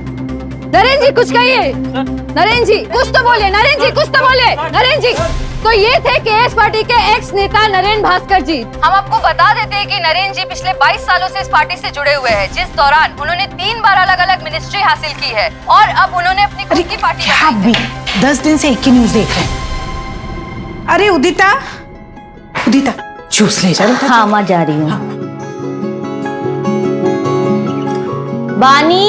नरेंद्र जी कुछ कहिए। नरेंद्र जी कुछ तो बोले। नरेंद्र जी कुछ तो बोले। नरेंद्र जी, तो ये थे केएस पार्टी के एक्स नेता नरेंद्र भास्कर जी। हम आपको बता देते हैं कि नरेंद्र जी पिछले 22 सालों से इस पार्टी से जुड़े हुए हैं, जिस दौरान उन्होंने 3 बार अलग अलग मिनिस्ट्री हासिल की है, और अब उन्होंने अपनी खुद की पार्टी भी 10 दिन से एक ही न्यूज देख रहे हैं। अरे उदिता, उदिता जूस ले जा। हाँ, मैं जा रही हूँ। बानी,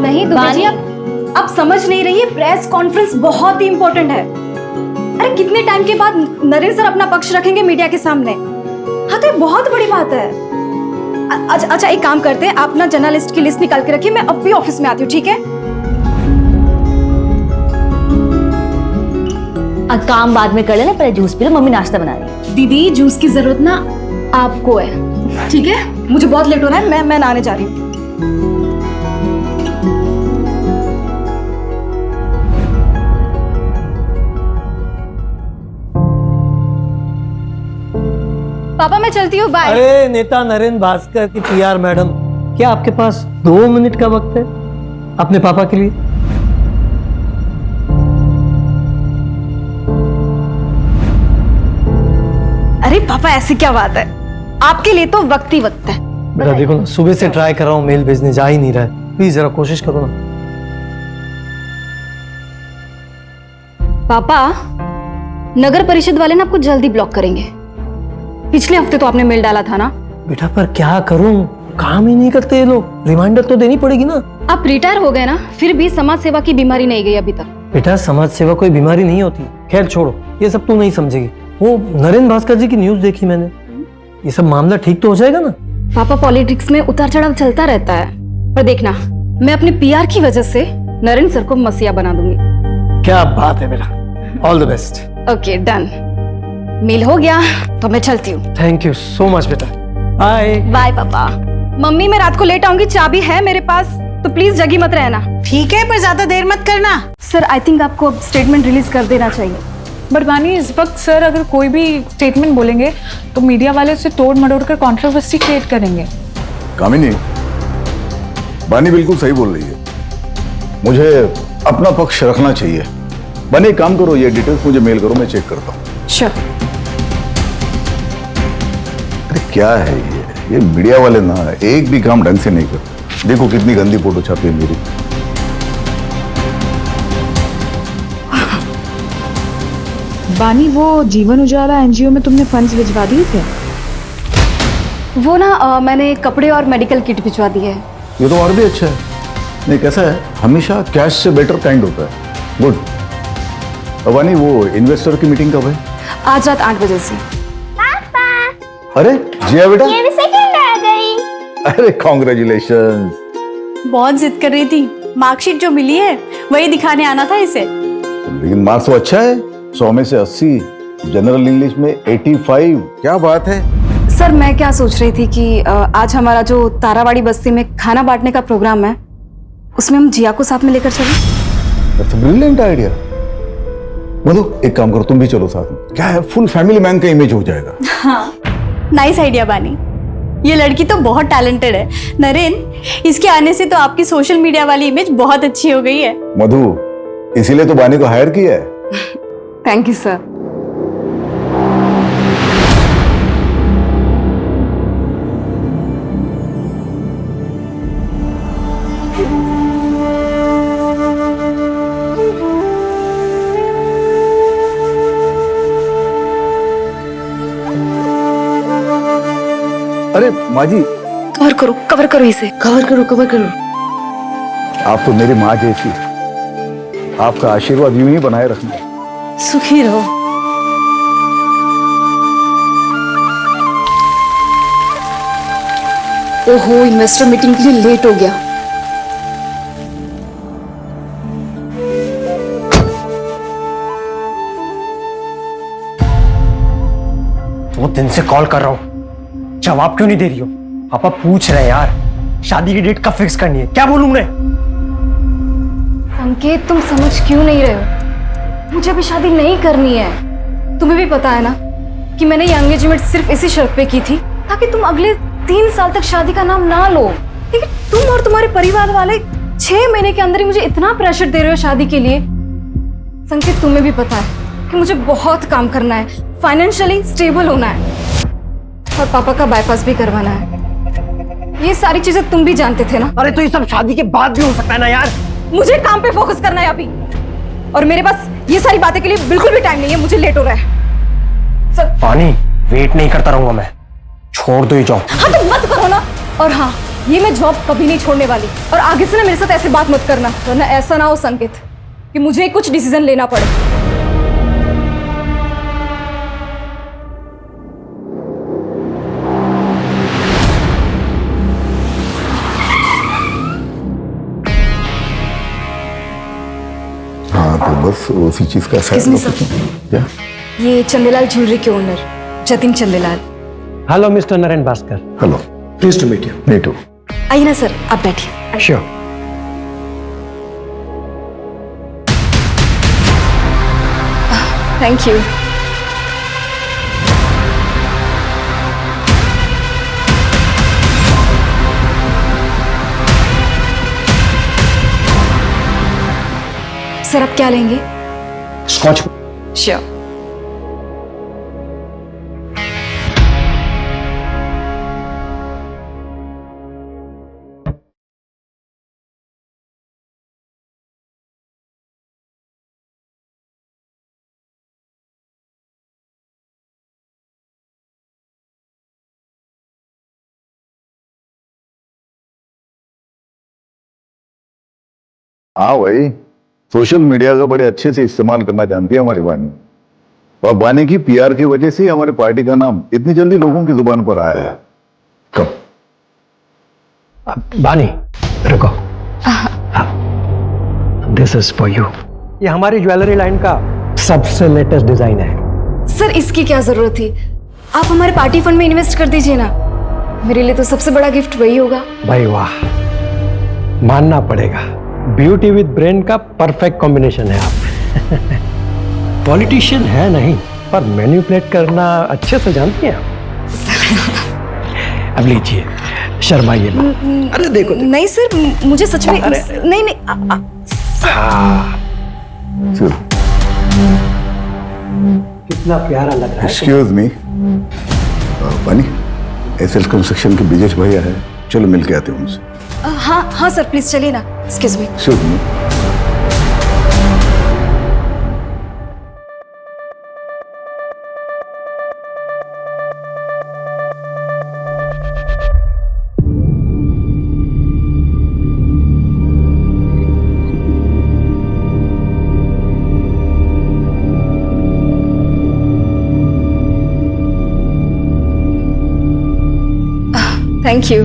नहीं दुबे जी, आप समझ नहीं रही है। प्रेस कॉन्फ्रेंस बहुत ही इंपॉर्टेंट है। अरे कितने टाइम के बाद नरेंद्र सर अपना पक्ष रखेंगे मीडिया के सामने। हाँ, तो ये बहुत बड़ी बात है। अच्छा एक काम करते हैं, आप ना जर्नलिस्ट की लिस्ट निकाल के रखिए, मैं अब भी ऑफिस में आती हूँ, ठीक है? काम बाद में कर लेना, पहले जूस पी लो, मम्मी नाश्ता बना रही है। दीदी जूस की जरूरत ना आपको है, ठीक है? मुझे बहुत लेट हो रहा है, मैं नहाने जा रही हूँ। पापा मैं चलती हूँ, बाय। अरे नेता नरेंद्र भास्कर की पीआर मैडम, क्या आपके पास 2 मिनट का वक्त है अपने पापा के लिए? अरे पापा ऐसी क्या बात है, आपके लिए तो वक्त ही वक्त है। बेटा देखो ना, सुबह से ट्राई कर रहा हूँ मेल भेजने, जा ही नहीं रहा है। प्लीज जरा कोशिश करो ना। पापा, नगर परिषद वाले ना आपको जल्दी ब्लॉक करेंगे। पिछले हफ्ते तो आपने मेल डाला था ना। बेटा पर क्या करूं, काम ही नहीं करते ये लोग। रिमाइंडर तो देनी पड़ेगी ना। आप रिटायर हो गए ना, फिर भी समाज सेवा की बीमारी नहीं गई अभी तक। बेटा समाज सेवा कोई बीमारी नहीं होती। खैर छोड़ो, ये सब तू नहीं समझेगी। वो नरेंद्र भास्कर जी की न्यूज देखी मैंने, ये सब मामला ठीक तो हो जाएगा ना? पापा पॉलिटिक्स में उतार चढ़ाव चलता रहता है, पर देखना मैं अपने पीआर की वजह से नरेंद्र सर को मसीहा बना दूंगी। क्या बात है बेटा, all the best. Okay done, mail हो गया तो मैं चलती हूँ। थैंक यू सो मच बेटा, बाय। बाय पापा। मम्मी मैं रात को लेट आऊंगी, चाबी है मेरे पास, तो प्लीज जगी मत रहना। ठीक है, पर ज्यादा देर मत करना। सर आई थिंक आपको अब स्टेटमेंट रिलीज कर देना चाहिए। बट बानी, इस वक्त सर अगर कोई भी स्टेटमेंट बोलेंगे तो मीडिया वाले उसे तोड़ मरोड़ कर कंट्रोवर्सी क्रिएट करेंगे। कामिनी, बानी बिल्कुल सही बोल रही है। मुझे अपना पक्ष रखना चाहिए। बने काम करो, ये डिटेल्स मुझे मेल करो, मैं चेक करता हूँ। श्योर। अरे क्या है ये मीडिया वाले ना एक भी काम ढंग से नहीं करते। देखो कितनी गंदी फोटो छापी है मेरी। बानी, वो जीवन उजाला एनजीओ में तुमने फंड्स भिजवा दिए थे? वो ना मैंने कपड़े और मेडिकल किट भिजवा दी है। ये तो और भी अच्छा है। नहीं कैसा है, हमेशा कैश से बेटर काइंड होता है। गुड। अबानी, वो इन्वेस्टर की मीटिंग कब है? आज रात 8 बजे से। अरे जिया बेटा, ये भी सेकंड आ गई। अरे कॉन्ग्रेचुलेशन। बहुत जिद कर रही थी, मार्कशीट जो मिली है वही दिखाने आना था इसे। लेकिन मार्क्स तो अच्छा है, 100 में से 80, जनरल इंग्लिश में 85। क्या बात है। सर मैं क्या सोच रही थी कि आज हमारा जो तारावाड़ी बस्ती में खाना बांटने का प्रोग्राम है, उसमें हम जिया को साथ में लेकर चलें। That's a brilliant idea. मतलब एक काम करो, तुम भी चलो साथ में। क्या है, फुल फैमिली मैन का इमेज हो जाएगा। हाँ, नाइस आइडिया बानी। ये लड़की तो बहुत टैलेंटेड है। नरेन, इसके आने से तो आपकी सोशल मीडिया वाली इमेज बहुत अच्छी हो गई है। मधु, इसीलिए तो बानी को हायर किया है। Thank you sir. अरे माँ जी, कवर करो इसे। कवर करो। आप तो मेरी माँ जैसी, आपका आशीर्वाद यूं ही बनाए रखना। सुखी रहो। ओहो, इन्वेस्टर मीटिंग के लिए लेट हो गया। दो दिन से कॉल कर रहा हूँ, जवाब क्यों नहीं दे रही हो? पापा पूछ रहे हैं यार, शादी की डेट कब फिक्स करनी है? क्या बोलूं मैं? संकेत, तुम समझ क्यों नहीं रहे हो? मुझे अभी शादी नहीं करनी है। तुम्हें भी पता है ना कि मैंने ये एंगेजमेंट सिर्फ इसी शर्त पे की थी ताकि तुम अगले 3 साल तक शादी का नाम ना लो। लेकिन तुम और तुम्हारे परिवार वाले 6 महीने के अंदर ही मुझे इतना प्रेशर दे रहे हो शादी के लिए। संकेत, तुम्हें भी पता है कि मुझे बहुत काम करना है, फाइनेंशियली स्टेबल होना है और पापा का बाईपास भी करवाना है। ये सारी चीजें तुम भी जानते थे ना। अरे तो ये सब शादी के बाद भी हो सकता है ना यार। मुझे काम पे फोकस करना है अभी, और मेरे पास ये सारी बातें के लिए बिल्कुल भी टाइम नहीं है। मुझे लेट हो रहा है सर। पानी, वेट नहीं करता रहूंगा मैं, छोड़ दो ये जॉब। हाँ तो मत करो ना। और हाँ, ये मैं जॉब कभी नहीं छोड़ने वाली, और आगे से ना मेरे साथ ऐसे बात मत करना, वरना ऐसा ना हो संकेत कि मुझे कुछ डिसीजन लेना पड़े। तो बस उसी चीज का क्या? ये चंदेलाल ज्वेलरी के owner Jatin Chandelal. Hello mister Naren Bhaskar. Hello, please to meet you. Me too. आइए ना सर, आप बैठिए। श्योर। Thank you. सर आप क्या लेंगे? स्कॉच। श्योर। हाँ भाई, सोशल मीडिया का बड़े अच्छे से इस्तेमाल करना जानती है हमारी बानी, और बानी की पीआर की वजह से हमारे पार्टी का नाम इतनी जल्दी लोगों की जुबान पर आया है। कब? बानी रुको, दिस इज फॉर यू। ये हमारी ज्वेलरी लाइन का सबसे लेटेस्ट डिजाइन है। सर इसकी क्या जरूरत थी? आप हमारे पार्टी फंड में इन्वेस्ट कर दीजिए ना, मेरे लिए तो सबसे बड़ा गिफ्ट वही होगा। भाई वाह, मानना पड़ेगा, ब्यूटी विद ब्रेन का परफेक्ट कॉम्बिनेशन है आप। पॉलिटिशियन है नहीं, पर मैनिपुलेट करना अच्छे से जानती हैं आप। अब लीजिए, शर्माइए। अरे देखो, नहीं सर, मुझे सच में नहीं कितना प्यारा लग रहा है। एक्सक्यूज मी, बनी एसएल कंस्ट्रक्शन के ब्रिजेश भैया है, चलो मिल के आते हैं उनसे। हाँ हाँ सर, प्लीज चलिए ना। Excuse me. Excuse me. Thank you.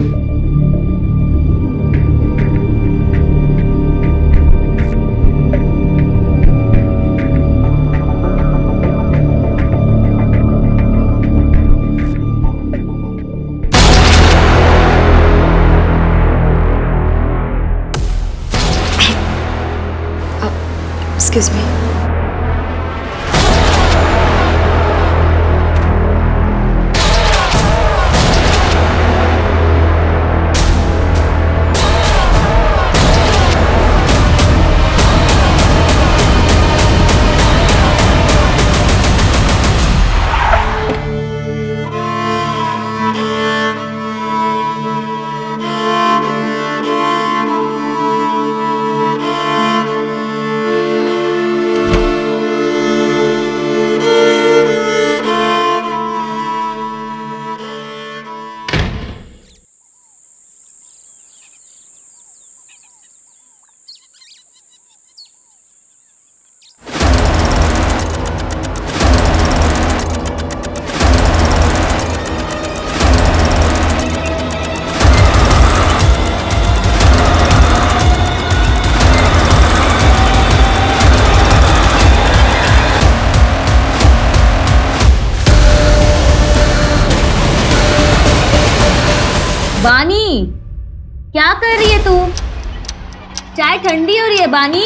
Excuse me. बानी, क्या कर रही है तू? चाय ठंडी हो रही है बानी।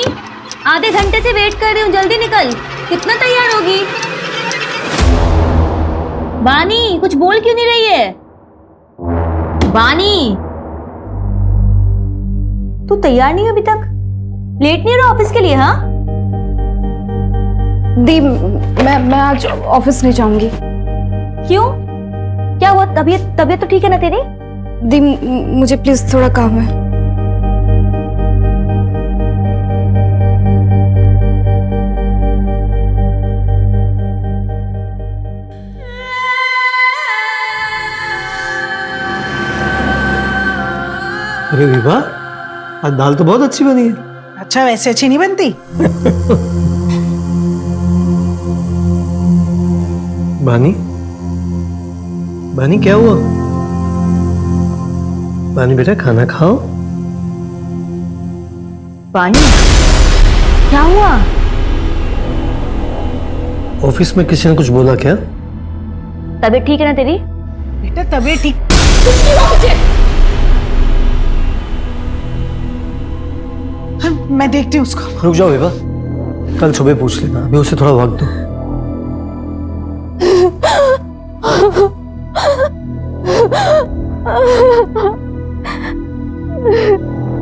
आधे घंटे से वेट कर रही हूँ, जल्दी निकल। कितना तैयार होगी? बानी, कुछ बोल क्यों नहीं रही है? बानी, तू तैयार नहीं है अभी तक? लेट नहीं हो रहा ऑफिस के लिए? हाँ दी, मैं आज ऑफिस नहीं जाऊंगी। क्यों? क्या हुआ? तबीयत तो ठीक है ना तेरी? दी, मुझे प्लीज थोड़ा काम है। अरे विभा, आज दाल तो बहुत अच्छी बनी है। अच्छा, वैसे अच्छी नहीं बनती? बानी, बानी क्या हुआ? बानी बेटा, खाना खाओ। बानी, क्या हुआ? ऑफिस में किसी ने कुछ बोला क्या? तबीयत ठीक है ना तेरी? बेटा तबीयत ठीक? कुछ नहीं हुआ मुझे। मैं देखती हूँ उसको। रुक जाओ विभा, कल सुबह पूछ लेना, अभी उसे थोड़ा वक्त दो।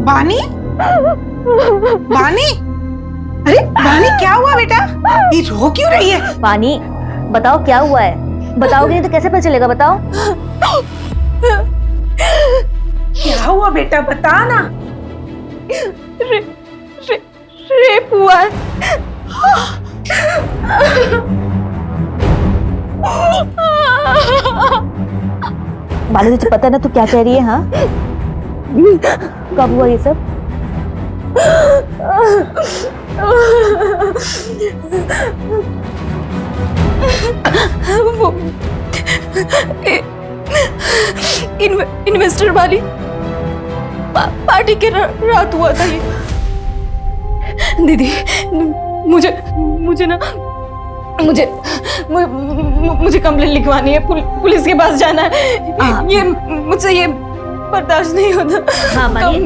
बानी, बानी, अरे बानी क्या हुआ बेटा? ये रो क्यों रही है? बानी, बताओ क्या हुआ है? बताओगे नहीं तो कैसे पता चलेगा? बताओ क्या हुआ बेटा, बता ना। रेप हुआ है। बानी, तुझे पता है ना तू क्या कह रही है? हाँ, कब हुआ ये सब? इन्वेस्टर वाली पार्टी के रात हुआ था ये। दीदी, मुझे कंप्लेंट लिखवानी है, पुलिस के पास जाना है। ये मुझसे ये बर्दाश्त नहीं होता। हाँ बानी,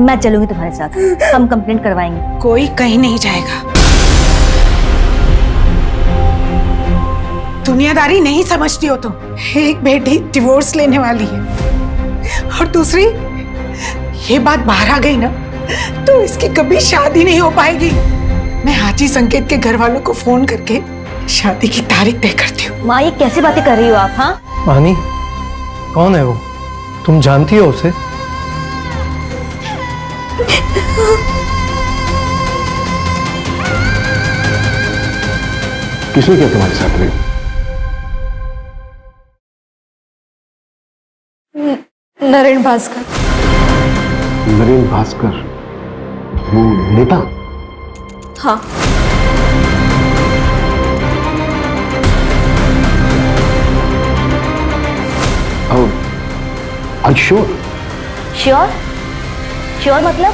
मैं चलूंगी तुम्हारे साथ, हम कंप्लेंट करवाएंगे। कोई कहीं नहीं जाएगा। दुनियादारी नहीं समझती हो तुम। एक बेटी डिवोर्स लेने वाली है और दूसरी, ये बात बाहर आ गई ना तो इसकी कभी शादी नहीं हो पाएगी। मैं हाजी संकेत के घर वालों को फोन करके शादी की तारीख तय करती हूँ। माँ ये कैसी बातें कर रही हो आप? हाँ मानी, कौन है वो? तुम जानती हो उसे? किसने किया तुम्हारे साथ रेप? नरेन भास्कर। नरेन भास्कर, वो नेता? हाँ। श्योर? श्योर? श्योर मतलब?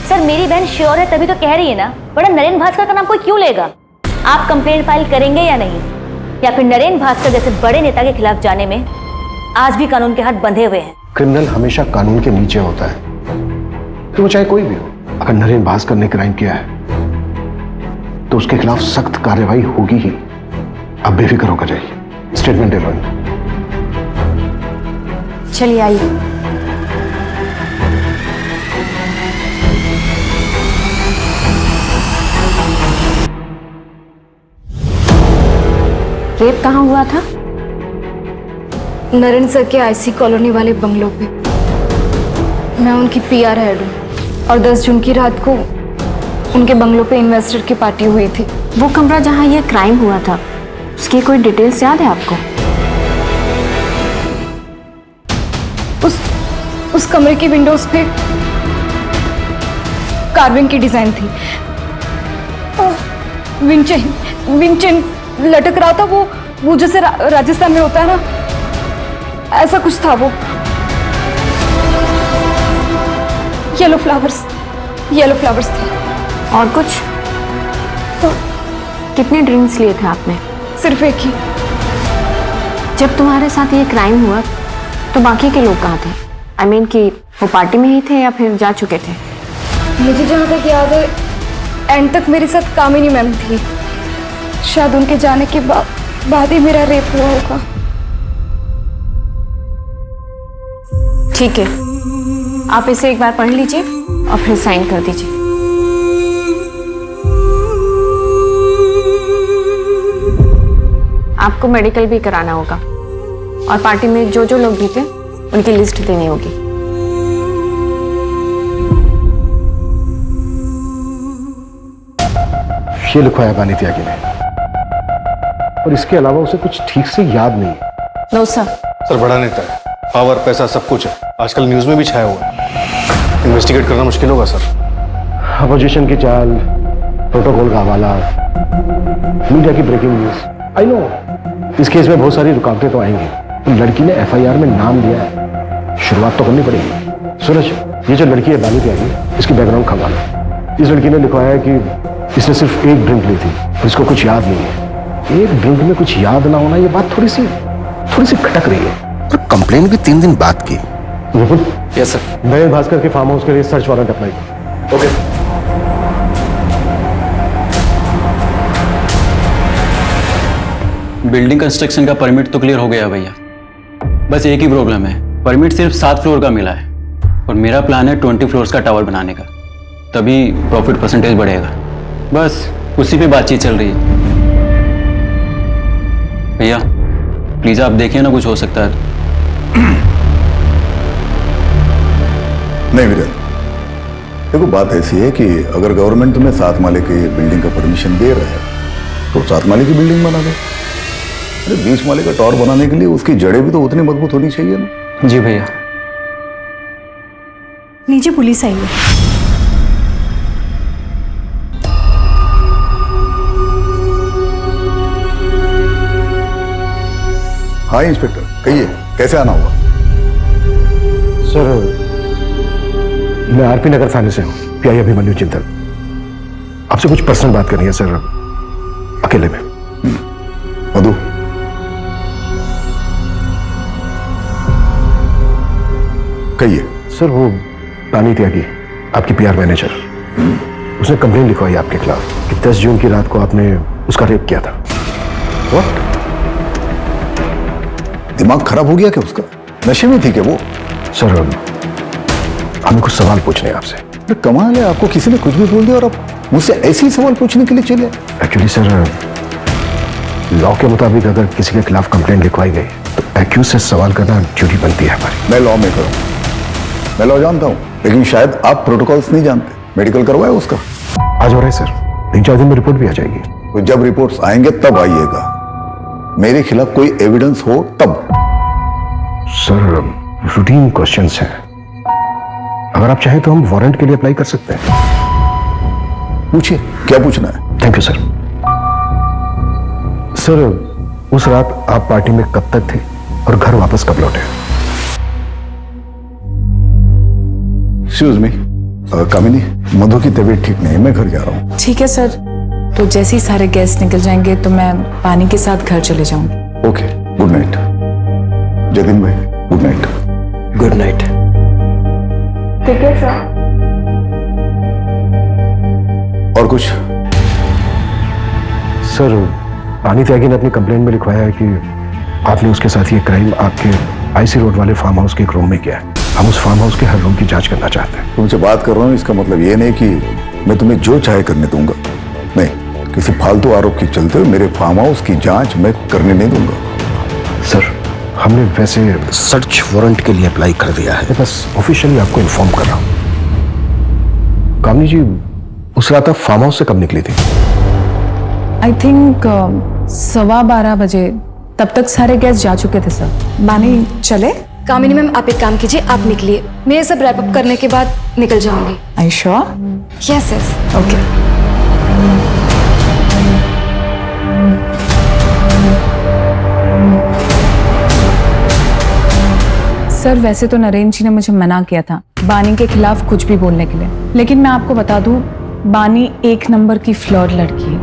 सर मेरी बहन श्योर है तभी तो कह रही है ना, बड़ा नरेन भास्कर का नाम कोई क्यों लेगा? आप कंप्लेंट फाइल करेंगे या नहीं? या फिर नरेन भास्कर जैसे बड़े नेता के खिलाफ जाने में आज भी कानून के हाथ बंधे हुए हैं? क्रिमिनल हमेशा कानून के नीचे होता है, तो वो चाहे कोई भी हो। अगर नरेन भास्कर ने क्राइम किया है तो उसके खिलाफ सख्त कार्रवाई होगी ही। अब बेफिक्र होकर जाइए, स्टेटमेंट दे लो। चलिए आइए। रेप कहाँ हुआ था? नरेन सर के आईसी कॉलोनी वाले बंगलों पे। मैं उनकी पीआर हेड हूँ और 10 जून की रात को उनके बंगलों पे इन्वेस्टर की पार्टी हुई थी। वो कमरा जहाँ ये क्राइम हुआ था, उसकी कोई डिटेल्स याद है आपको? उस कमरे की विंडोज पे कार्विंग की डिजाइन थी। विंचेन लटक रहा था, वो जैसे राजस्थान में होता है ना, ऐसा कुछ था वो। येलो फ्लावर्स थे। और कुछ? तो कितने ड्रिंक्स लिए थे आपने? सिर्फ एक ही। जब तुम्हारे साथ ये क्राइम हुआ तो बाकी के लोग कहाँ थे? I mean कि वो पार्टी में ही थे या फिर जा चुके थे? मुझे जहाँ तक याद है एंड तक मेरे साथ कामिनी मैम थी। शायद उनके जाने के बाद ही मेरा रेप हुआ होगा। ठीक है, आप इसे एक बार पढ़ लीजिए और फिर साइन कर दीजिए। आपको मेडिकल भी कराना होगा और पार्टी में जो लोग भी थे उनकी लिस्ट देनी होगी। ये लिखवाया बानी त्यागी ने, और इसके अलावा उसे कुछ ठीक से याद नहीं है। No sir. सर बड़ा नेता है, पावर पैसा सब कुछ है, आजकल न्यूज में भी छाया हुआ है। इन्वेस्टिगेट करना मुश्किल होगा सर। अपोजिशन की चाल, प्रोटोकॉल का हवाला, मीडिया की ब्रेकिंग न्यूज। आई नो इस केस में बहुत सारी रुकावटें तो आएंगी, तो लड़की ने एफआईआर में नाम दिया है, शुरुआत तो करनी पड़ेगी। सूरज, ये जो लड़की है बानी त्यागी, इसकी बैकग्राउंड खंगालो। इस लड़की ने लिखवाया है कि इसने सिर्फ एक ड्रिंक ली थी और इसको कुछ याद नहीं है। एक ड्रिंक में कुछ याद ना होना, ये बात थोड़ी सी खटक रही है। पर कंप्लेन भी 3 दिन बाद की। Yes sir. नरेन भास्कर के फार्म हाउस के लिए सर्च वारंट अप्लाई करो। ओके। बिल्डिंग कंस्ट्रक्शन का परमिट तो क्लियर हो गया भैया, बस एक ही प्रॉब्लम है, परमिट सिर्फ 7 फ्लोर का मिला है और मेरा प्लान है 20 फ्लोर्स का टावर बनाने का, तभी प्रॉफिट परसेंटेज बढ़ेगा। बस उसी पे बातचीत चल रही है। भैया प्लीज आप देखिए ना, कुछ हो सकता है तो। नहीं वीरेंद्र, देखो बात ऐसी है कि अगर गवर्नमेंट तुम्हें 7 माले की बिल्डिंग का परमिशन दे रहा है तो 7 माले की बिल्डिंग बना दो। अरे 20 माले का टावर बनाने के लिए उसकी जड़ें भी तो उतनी मजबूत होनी चाहिए ना। जी भैया। नीचे पुलिस आई है। हाँ इंस्पेक्टर, कहिए कैसे आना होगा? सर मैं आरपी नगर थाने से हूँ, पीआई अभिमन्यु चिंतन। आपसे कुछ पर्सनल बात करनी है सर, अकेले में। मधु, कहिए। सर वो बानी त्यागी, आपकी पीआर मैनेजर, उसने कंप्लेन लिखवाई आपके खिलाफ कि 10 जून की रात को आपने उसका रेप किया था। What? दिमाग खराब हो गया क्या उसका? नशे में थी क्या वो? सर हमें कुछ सवाल पूछने हैं आपसे। अरे कमाल है, आपको किसी ने कुछ भी बोल दिया और आप मुझसे ऐसे ही सवाल पूछने के लिए चले। एक्चुअली सर, लॉ के मुताबिक अगर किसी के खिलाफ कंप्लेंट लिखवाई गई तो एक्यूज से सवाल करना ड्यूटी बनती है हमारी। मैं लॉ मेकर हूँ, मैं लॉ जानता हूँ, लेकिन शायद आप प्रोटोकॉल्स नहीं जानते। मेडिकल करवाया उसका? आज हो रहा है सर, 3-4 दिन में रिपोर्ट भी आ जाएगी। तो जब रिपोर्ट्स आएंगे तब आइएगा, मेरे खिलाफ कोई एविडेंस हो तब। सर रूटीन क्वेश्चंस हैं, अगर आप चाहें तो हम वारंट के लिए अप्लाई कर सकते हैं। पूछिए, क्या पूछना है? Thank you sir. सर, उस रात आप पार्टी में कब तक थे और घर वापस कब लौटे? एक्सक्यूज मी, कामिनी, मधु की तबीयत ठीक नहीं है, मैं घर जा रहा हूँ। ठीक है सर, तो जैसे ही सारे गेस्ट निकल जाएंगे तो मैं पानी के साथ घर चले जाऊंगी। Okay, good night. जतिन भाई, गुड नाइट। Good night. ठीक है सर। और कुछ? सर, पानी त्यागी ने अपनी कंप्लेंट में लिखवाया है कि आपने उसके साथ ये क्राइम आपके आईसी रोड वाले फार्म हाउस के एक रूम में किया है। हम उस फार्म हाउस के हर रूम की जांच करना चाहते हैं। तुमसे बात कर रहा हूँ, इसका मतलब ये नहीं कि मैं तुम्हें जो चाहे करने दूंगा। नहीं, किसी फालतू आरोप के चलते हुए मेरे फार्म हाउस की जांच मैं करने नहीं दूंगा। सर, हमने वैसे सर्च वारंट के लिए अप्लाई कर दिया है, बस ऑफिशियली आपको इन्फॉर्म कर रहा हूँ। कामनी जी, उस रात आप फार्म हाउस से कब निकली थी? आई थिंक 12:15 बजे, तब तक सारे गेस्ट जा चुके थे सर। बानी चले? कामिनी मैम, आप एक काम कीजिए, आप निकलिए, मैं ये सब रैप अप करने के बाद निकल जाऊंगी। Are you sure? Yes yes. Okay. Sir, वैसे तो नरेंद्र जी ने मुझे मना किया था बानी के खिलाफ कुछ भी बोलने के लिए, लेकिन मैं आपको बता दूं, बानी 1 नंबर की फ्लर्ट लड़की है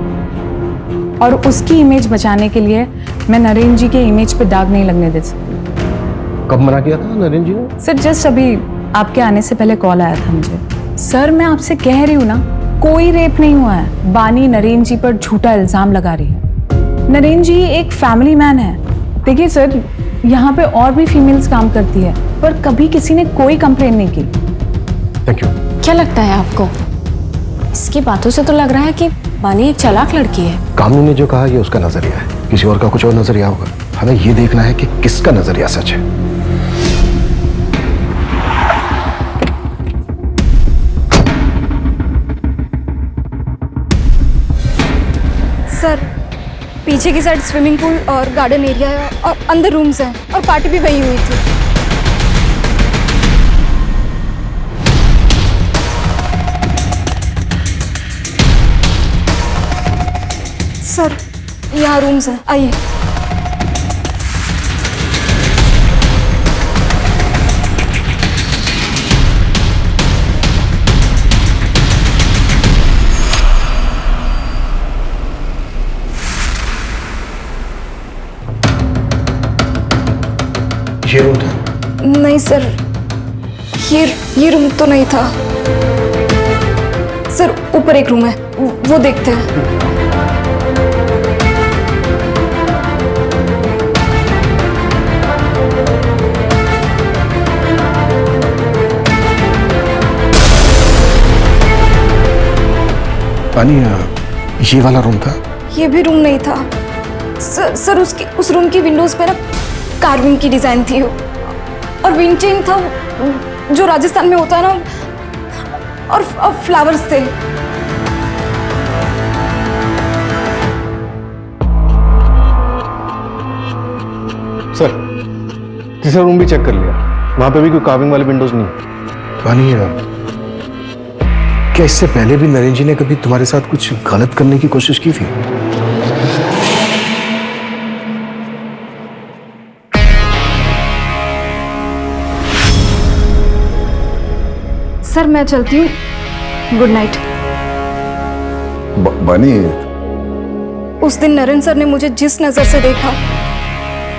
और उसकी इमेज बचाने के लिए मैं नरेंद्र जी के इमेज पे दाग नहीं लगने दे सकती। कब मना किया था नरेंद्र जी ने? सर, जस्ट अभी आपके आने से पहले कॉल आया था मुझे। सर, मैं आपसे कह रही हूँ ना, कोई रेप नहीं हुआ है। बानी नरेंद्र जी पर झूठा इल्जाम लगा रही है। नरेंद्र जी एक फैमिली मैन है। देखिए सर, यहाँ पे और भी फीमेल्स काम करती है, पर कभी किसी ने कोई कंप्लेन नहीं की। Thank you. क्या लगता है आपको? इसकी बातों से तो लग रहा है कि बानी एक चालाक लड़की है। कामनी ने जो कहा ये उसका नजरिया है, किसी और का कुछ और नजरिया होगा। हमें ये देखना है कि किसका नजरिया सच है। सर, पीछे की साइड स्विमिंग पूल और गार्डन एरिया है और अंदर रूम्स हैं और पार्टी भी वही हुई थी। सर, यहाँ रूम्स हैं, आइए। ये रूम था? नहीं सर, ये रूम तो नहीं था सर। ऊपर एक रूम है, वो देखते हैं। पानी, ये वाला रूम था? ये भी रूम नहीं था सर। उस रूम की विंडोज पे ना कार्विंग की डिजाइन थी और विंड था जो राजस्थान में होता है ना, और फ्लावर्स थे। सर, तीसरा रूम भी चेक कर लिया, वहां पे भी कोई कार्विंग वाले विंडोज नहीं। पानी, क्या इससे पहले भी नरेंद्र जी ने कभी तुम्हारे साथ कुछ गलत करने की कोशिश की थी? सर, मैं चलती हूँ, गुड नाइट। बानी, उस दिन नरेंद्र सर ने मुझे जिस नजर से देखा,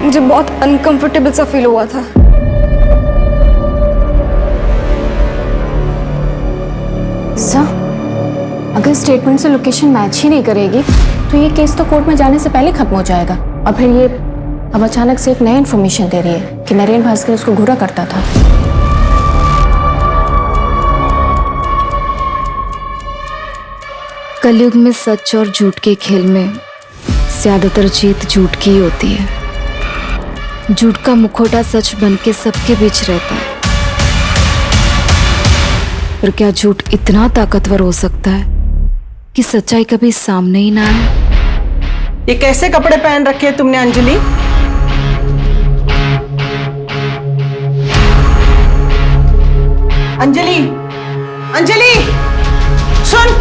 मुझे बहुत अनकंफर्टेबल सा फील हुआ था। सर, अगर स्टेटमेंट से लोकेशन मैच ही नहीं करेगी तो ये केस तो कोर्ट में जाने से पहले खत्म हो जाएगा। और फिर ये अब अचानक से एक नई इन्फॉर्मेशन दे रही है कि नरेंद्र भास्कर उसको घूरा करता था। कलयुग में सच और झूठ के खेल में ज्यादातर जीत झूठ की ही होती है। झूठ का मुखौटा सच बन के सबके बीच रहता है, पर क्या झूठ इतना ताकतवर हो सकता है कि सच्चाई कभी सामने ही ना आए? ये कैसे कपड़े पहन रखे हैं तुमने अंजलि? अंजलि, अंजलि, सुन,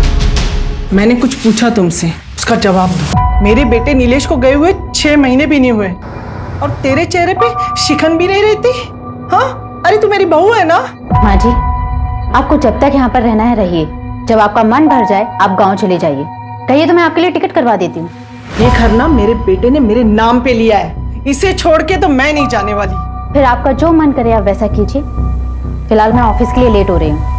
मैंने कुछ पूछा तुमसे, उसका जवाब दो। मेरे बेटे नीलेश को गए हुए 6 महीने भी नहीं हुए और तेरे चेहरे पे शिकन भी नहीं रहती। हाँ, अरे तू मेरी बहू है ना? माँ जी, आपको जब तक यहाँ पर रहना है रहिए, जब आपका मन भर जाए आप गांव चले जाइए। कहिए तो मैं आपके लिए टिकट करवा देती हूँ। ये घर ना मेरे बेटे ने मेरे नाम पे लिया है, इसे छोड़ के तो मैं नहीं जाने वाली। फिर आपका जो मन करे आप वैसा कीजिए। फिलहाल मैं ऑफिस के लिए लेट हो रही हूँ।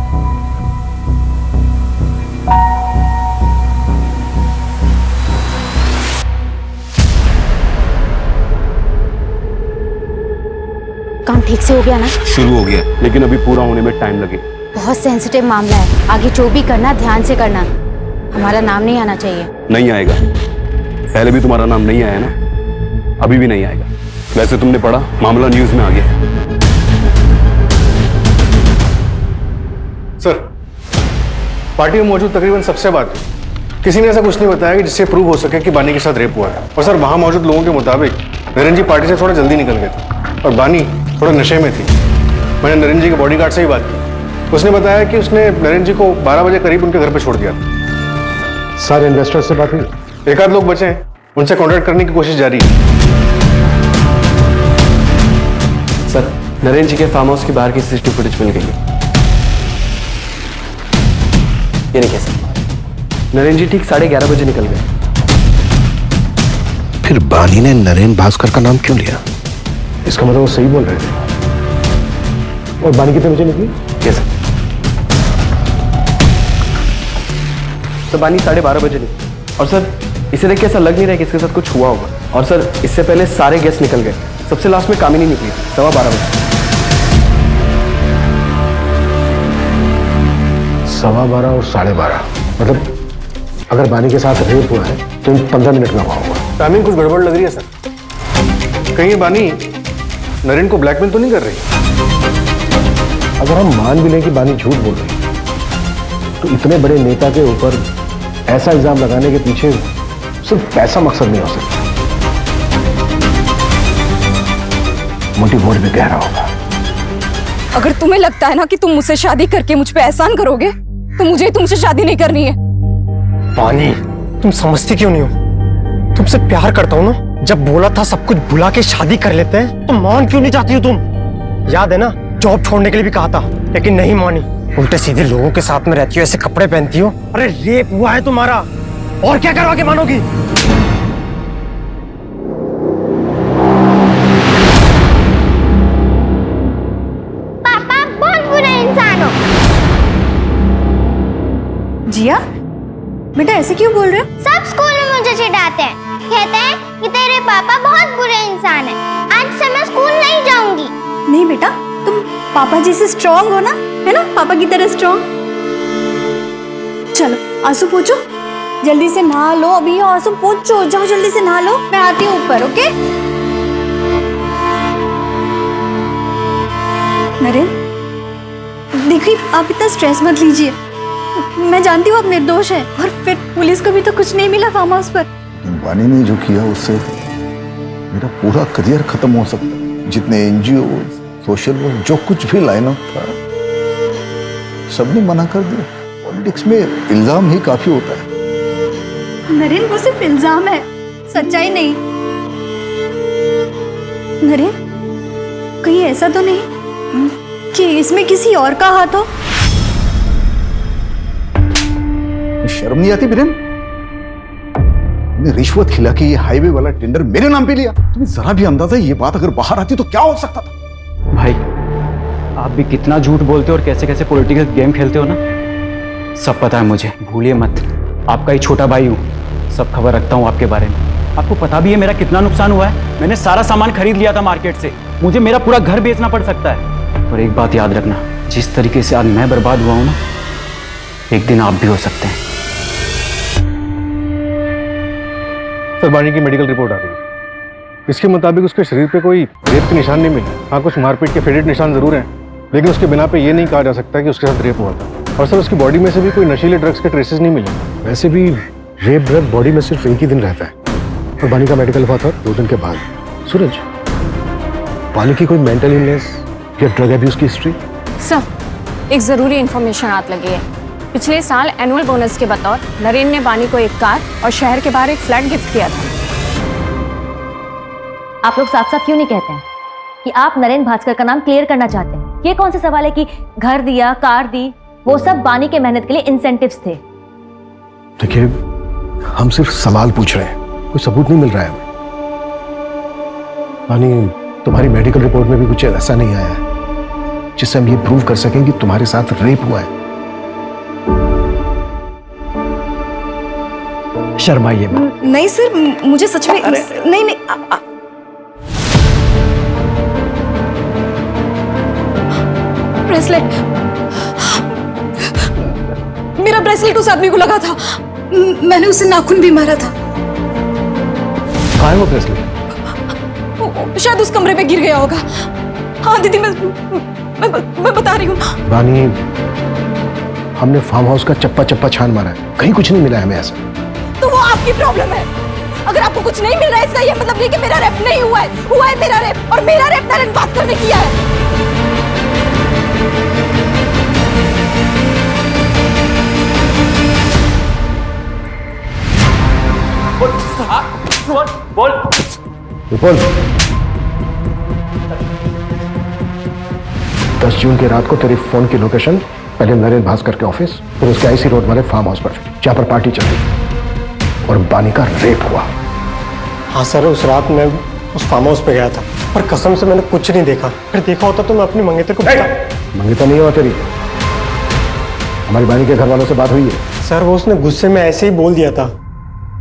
काम ठीक से हो गया ना? शुरू हो गया, लेकिन अभी पूरा होने में टाइम लगेगा। बहुत सेंसिटिव मामला है, आगे जो भी करना ध्यान से करना। हमारा नाम नहीं आना चाहिए। नहीं आएगा, पहले भी तुम्हारा नाम नहीं आया ना, अभी भी नहीं आएगा। वैसे तुमने पढ़ा, मामला न्यूज में आ गया। सर, पार्टी में मौजूद तकरीबन सबसे बात हुई। किसी ने ऐसा कुछ नहीं बताया कि जिससे प्रूव हो सके कि बानी के साथ रेप हुआ है। और सर, वहां मौजूद लोगों के मुताबिक नरेन जी पार्टी से थोड़ा जल्दी निकल गए थे और बानी थोड़ा नशे में थी। मैंने नरेन जी के बॉडीगार्ड से ही बात की, उसने बताया कि उसने नरेन जी को 12 बजे करीब उनके घर पर छोड़ दिया था। सारे इन्वेस्टर से बात हुई? एक आध लोग बचे हैं, उनसे कॉन्टेक्ट करने की कोशिश जारी है। सर, नरेन जी के फार्म हाउस के बाहर की सीसीटीवी फुटेज मिल गई है। ये नहीं कह सकता। नरेन जी ठीक 11:30 बजे निकल गए। फिर बानी ने नरेन भास्कर का नाम क्यों लिया? इसका मतलब वो सही बोल रहे थे। और बानी कितने बजे निकली? कैसे? तो बानी 12:30 बजे निकली। और सर, इसे देख के ऐसा लग नहीं रहा कि इसके साथ कुछ हुआ होगा। और सर, इससे पहले सारे गेस्ट निकल गए, सबसे लास्ट में कामिनी निकली 12:15 बजे। 12:15 और 12:30, मतलब अगर बानी के साथ रेप हुआ है तो इन 15 मिनट में हुआ होगा। टाइमिंग कुछ गड़बड़ लग रही है सर। कहीं ये बानी नरेन को ब्लैकमेल तो नहीं कर रही? अगर हम मान भी लें कि बानी झूठ बोल रही है, तो इतने बड़े नेता के ऊपर ऐसा इल्जाम लगाने के पीछे सिर्फ पैसा मकसद नहीं हो सकता। मोटिव और भी गहरा होगा। अगर तुम्हें लगता है ना कि तुम मुझसे शादी करके मुझ पे एहसान करोगे, तो मुझे तुमसे शादी नहीं करनी है। पानी, तुम समझती क्यों नहीं हो? तुमसे प्यार करता हूँ ना। जब बोला था सब कुछ भुला के शादी कर लेते हैं, तो मान क्यों नहीं जाती हो तुम? याद है ना, जॉब छोड़ने के लिए भी कहा था, लेकिन नहीं मानी। उल्टे सीधे लोगों के साथ में रहती हो, ऐसे कपड़े पहनती हो। अरे रेप हुआ है तुम्हारा, और क्या करवा के मानोगी? पापा बहुत बुरा इंसान हो। जिया, बेटा ऐसे क्यों बोल रहे हो? सब स्कूल में मुझे चिढ़ाते हैं, कहते हैं कि तेरे पापा बहुत बुरे इंसान हैं। आज से मैं स्कूल नहीं जाऊंगी। नहीं बेटा, तुम पापा जी से स्ट्रांग हो ना, है ना? पापा की तरह स्ट्रांग। चलो आंसू पोंछो, जल्दी से नहा लो। अभी आंसू पोंछो, जाओ जल्दी से नहा लो। मैं आती हूँ ऊपर, ओके? नरेन, देखिए आप इतना स्ट्रेस मत लीजिए। मैं जानती हूँ आप निर्दोष हैं, और फिर पुलिस को भी तो कुछ नहीं मिला फार्म हाउस पर। बानी ने जो किया उससे मेरा पूरा करियर खत्म हो सकता है। जितने एनजीओ, सोशल वर्क, जो कुछ भी लाइन अप था, सबने मना कर दिया। पॉलिटिक्स में इल्जाम ही काफी होता है। नरेन, वो सिर्फ इल्जाम है, सच्चाई नहीं। नरेन, कहीं ऐसा तो नहीं कि इसमें किसी और का हाथ हो? शर्म नहीं आती बिरेन? रिश्वत खिला के ये हाईवे वाला टेंडर मेरे नाम पे लिया। तुम्हें जरा भी अंदाजा ये बात अगर बाहर आती तो क्या हो सकता था? भाई, आप भी कितना झूठ बोलते हो और कैसे कैसे पॉलिटिकल गेम खेलते हो ना, सब पता है मुझे। भूलिए मत, आपका ही छोटा भाई हूँ, सब खबर रखता हूँ आपके बारे में। आपको पता भी है मेरा कितना नुकसान हुआ है। मैंने सारा सामान खरीद लिया था मार्केट से, मुझे मेरा पूरा घर बेचना पड़ सकता है। और एक बात याद रखना, जिस तरीके से आज मैं बर्बाद हुआ हूँ ना, एक दिन आप भी हो सकते हैं। सर बानी की मेडिकल रिपोर्ट आ गई है। इसके मुताबिक उसके शरीर पे कोई रेप के निशान नहीं मिले। हाँ, कुछ मारपीट के फेडेड निशान जरूर हैं, लेकिन उसके बिना पे ये नहीं कहा जा सकता कि उसके साथ रेप हुआ था। और सर उसकी बॉडी में से भी कोई नशीले ड्रग्स के ट्रेसेस नहीं मिले। वैसे भी रेप ड्रग बॉडी में सिर्फ एक ही दिन रहता है और बानी का मेडिकल हुआ था 2 दिन के बाद। सूरज, बानी की कोई मेंटल इलनेस या ड्रग अब्यूज की हिस्ट्री? सर, एक जरूरी इंफॉर्मेशन हाथ लगी है। पिछले साल एनुअल बोनस के बतौर नरेन ने बानी को एक कार और शहर के बाहर एक फ्लैट गिफ्ट किया था। आप लोग साफ साफ क्यों नहीं कहते हैं कि आप नरेन भास्कर का नाम क्लियर करना चाहते हैं? ये कौन सा सवाल है कि घर दिया, कार दी, वो सब बानी के मेहनत के लिए इंसेंटिव्स थे। देखिए, हम सिर्फ सवाल पूछ रहे हैं, कोई सबूत नहीं मिल रहा है हमें। बानी, तुम्हारी मेडिकल रिपोर्ट में भी कुछ ऐसा नहीं आया है जिससे हम ये प्रूव कर सकें कि तुम्हारे साथ रेप हुआ है। शर्माइए मत। नहीं सर, मुझे सच में नहीं नहीं ब्रेसलेट, मेरा ब्रेसलेट उस आदमी को लगा था। मैंने उसे नाखून भी मारा था। कहाँ है वो ब्रेसलेट? शायद उस कमरे में गिर गया होगा। हाँ दीदी, मैं बता रही हूँ। बानी, हमने फार्म हाउस का चप्पा चप्पा छान मारा है, कहीं कुछ नहीं मिला हमें ऐसा। तो वो आपकी प्रॉब्लम है। अगर आपको कुछ नहीं मिल रहा है इसका ये मतलब नहीं कि मेरा रेप नहीं हुआ है। हुआ है मेरा रेप, और मेरा रेप नरेन भास्कर ने किया है। बोल। विपुल, 10 जून की रात को तेरी फोन की लोकेशन पहले नरेन भास्कर के ऑफिस, फिर उसके आईसी रोड वाले फार्म हाउस पर, जहां पर पार्टी चल रही और बानी का रेप हुआ। हाँ सर, उस रात मैं उस फार्म हाउस पे गया था, पर कसम से मैंने कुछ नहीं देखा। फिर देखा होता तो मैं अपनी मंगेतर को मंगेतर नहीं हुआ तेरी, हमारी बानी के घर वालों से बात हुई है। सर वो उसने गुस्से में ऐसे ही बोल दिया था।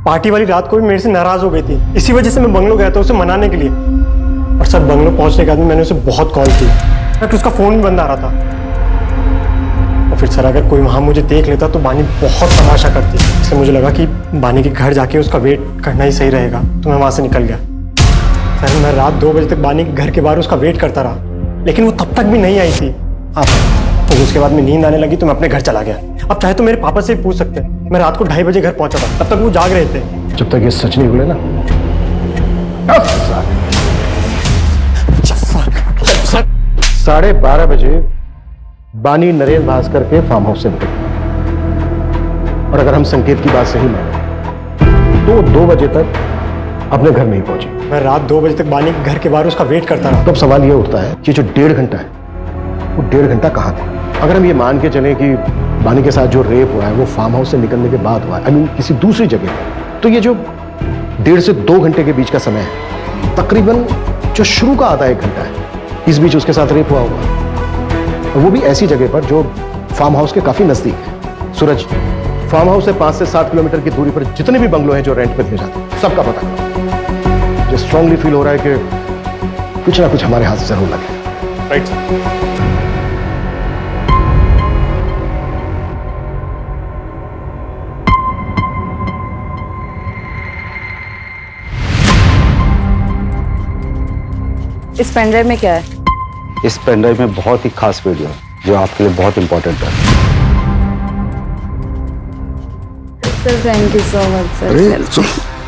पार्टी वाली रात को भी मेरे से नाराज हो गई थी, इसी वजह से मैं बंगलो गया था उसे मनाने के लिए। और सर बंगलो पहुंचने के बाद मैंने उसे बहुत कॉल की, बट उसका फोन भी बंद आ रहा था। और फिर सर अगर कोई वहां मुझे देख लेता तो बानी बहुत तमाशा करती, इसलिए मुझे लगा कि बानी के घर जाके उसका वेट करना ही सही रहेगा, तो मैं वहां से निकल गया। सर मैं रात 2 बजे तक बानी के घर के बाहर उसका वेट करता रहा, लेकिन वो तब तक भी नहीं आई थी। तो उसके बाद में नींद आने लगी तो मैं अपने घर चला गया। अब चाहे तो मेरे पापा से पूछ सकते हैं, मैं रात को 2:30 बजे घर पहुंचा था, तब तक वो जाग रहे थे। जब तक ये सच नहीं बोले ना। 12:30 बजे बानी नरेन भास्कर के फार्म हाउस से निकली, और अगर हम संकेत की बात सही माने तो 2 बजे तक अपने घर नहीं पहुंची। मैं रात 2 बजे तक बानी के घर के बाहर उसका वेट करता रहा। तब सवाल ये उठता है कि जो 1.5 घंटा है वो 1.5 घंटा कहाँ था? अगर हम ये मान के चलें कि बानी के साथ जो रेप हुआ है वो फार्म हाउस से निकलने के बाद हुआ है, आई मीन किसी दूसरी जगह पर, तो ये जो 1.5 से 2 घंटे के बीच का समय है, तकरीबन जो शुरू का आधा 1 घंटा है, इस बीच उसके साथ रेप हुआ होगा, और वो भी ऐसी जगह पर जो फार्म हाउस के काफी नजदीक है। सूरज, फार्म हाउस से 5 से 7 किलोमीटर की दूरी पर जितने भी बंगलो हैं जो रेंट पर दिए जाते हैं, सबका पता करो। मुझे स्ट्रांगली फील हो रहा है कि कुछ ना कुछ हमारे हाथ से जरूर लगे। राइट इस पेनड्राइव में क्या है? इस पेनड्राइव में बहुत ही खास वीडियो है जो आपके लिए बहुत इंपॉर्टेंट है। Sir thank you so much sir.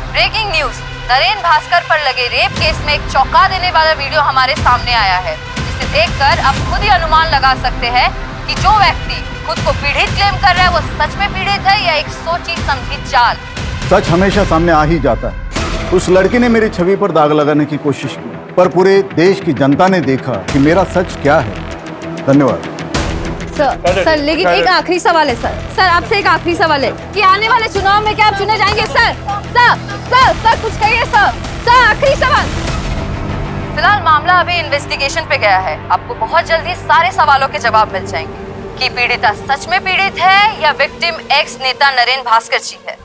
Breaking news, Naren Bhaskar पर लगे रेप केस में एक चौंका देने वाला वीडियो हमारे सामने आया है, जिसे देखकर आप खुद ही अनुमान लगा सकते हैं कि जो व्यक्ति खुद को पीड़ित क्लेम कर रहा है वो सच में पीड़ित है या एक सोची समझी चाल। सच हमेशा सामने आ ही जाता है। उस लड़की ने मेरी छवि पर दाग लगाने की कोशिश की, पर पूरे देश की जनता ने देखा कि मेरा सच क्या है। धन्यवाद सर लेकिन एक आखिरी सवाल है सर आपसे एक आखिरी सवाल है कि आने वाले चुनाव में क्या आप चुने जाएंगे? सर कुछ कहिए सर आखिरी सवाल। फिलहाल मामला अभी इन्वेस्टिगेशन पे गया है, आपको बहुत जल्दी सारे सवालों के जवाब मिल जाएंगे कि पीड़िता सच में पीड़ित है या विक्टिम एक्स नेता नरेन भास्कर जी है।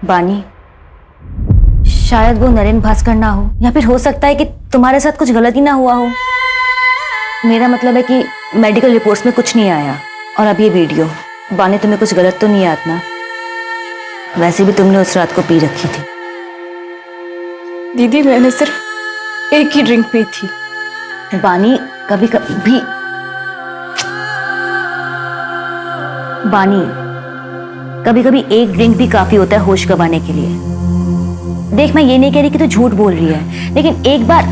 बानी, शायद वो नरेन भास्कर ना हो, या फिर हो सकता है कि तुम्हारे साथ कुछ गलती ना हुआ हो। मेरा मतलब है कि मेडिकल रिपोर्ट्स में कुछ नहीं आया। और अब ये वीडियो, बानी तुम्हें कुछ गलत तो नहीं याद ना? वैसे भी तुमने उस रात को पी रखी थी। दीदी मैंने सिर्फ एक ही ड्रिंक पी थी। बानी कभी कभी एक ड्रिंक भी काफी होता है होश गंवाने के लिए। देख, मैं ये नहीं कह रही कि तू झूठ बोल रही है, लेकिन एक बार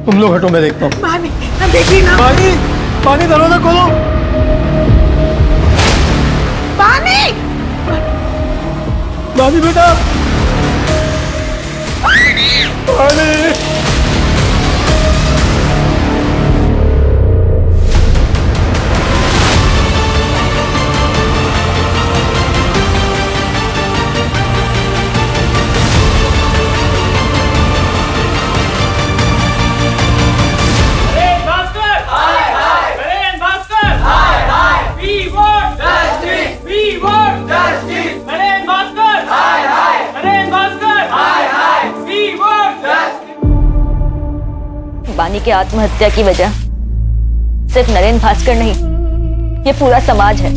तुम लोग हटो, मैं देखता हूँ। बानी, देखिए ना। बानी, बानी दरवाजा खोलो। बानी, बानी बेटा, बानी। बानी के आत्महत्या की वजह सिर्फ नरेन भास्कर नहीं, ये पूरा समाज है।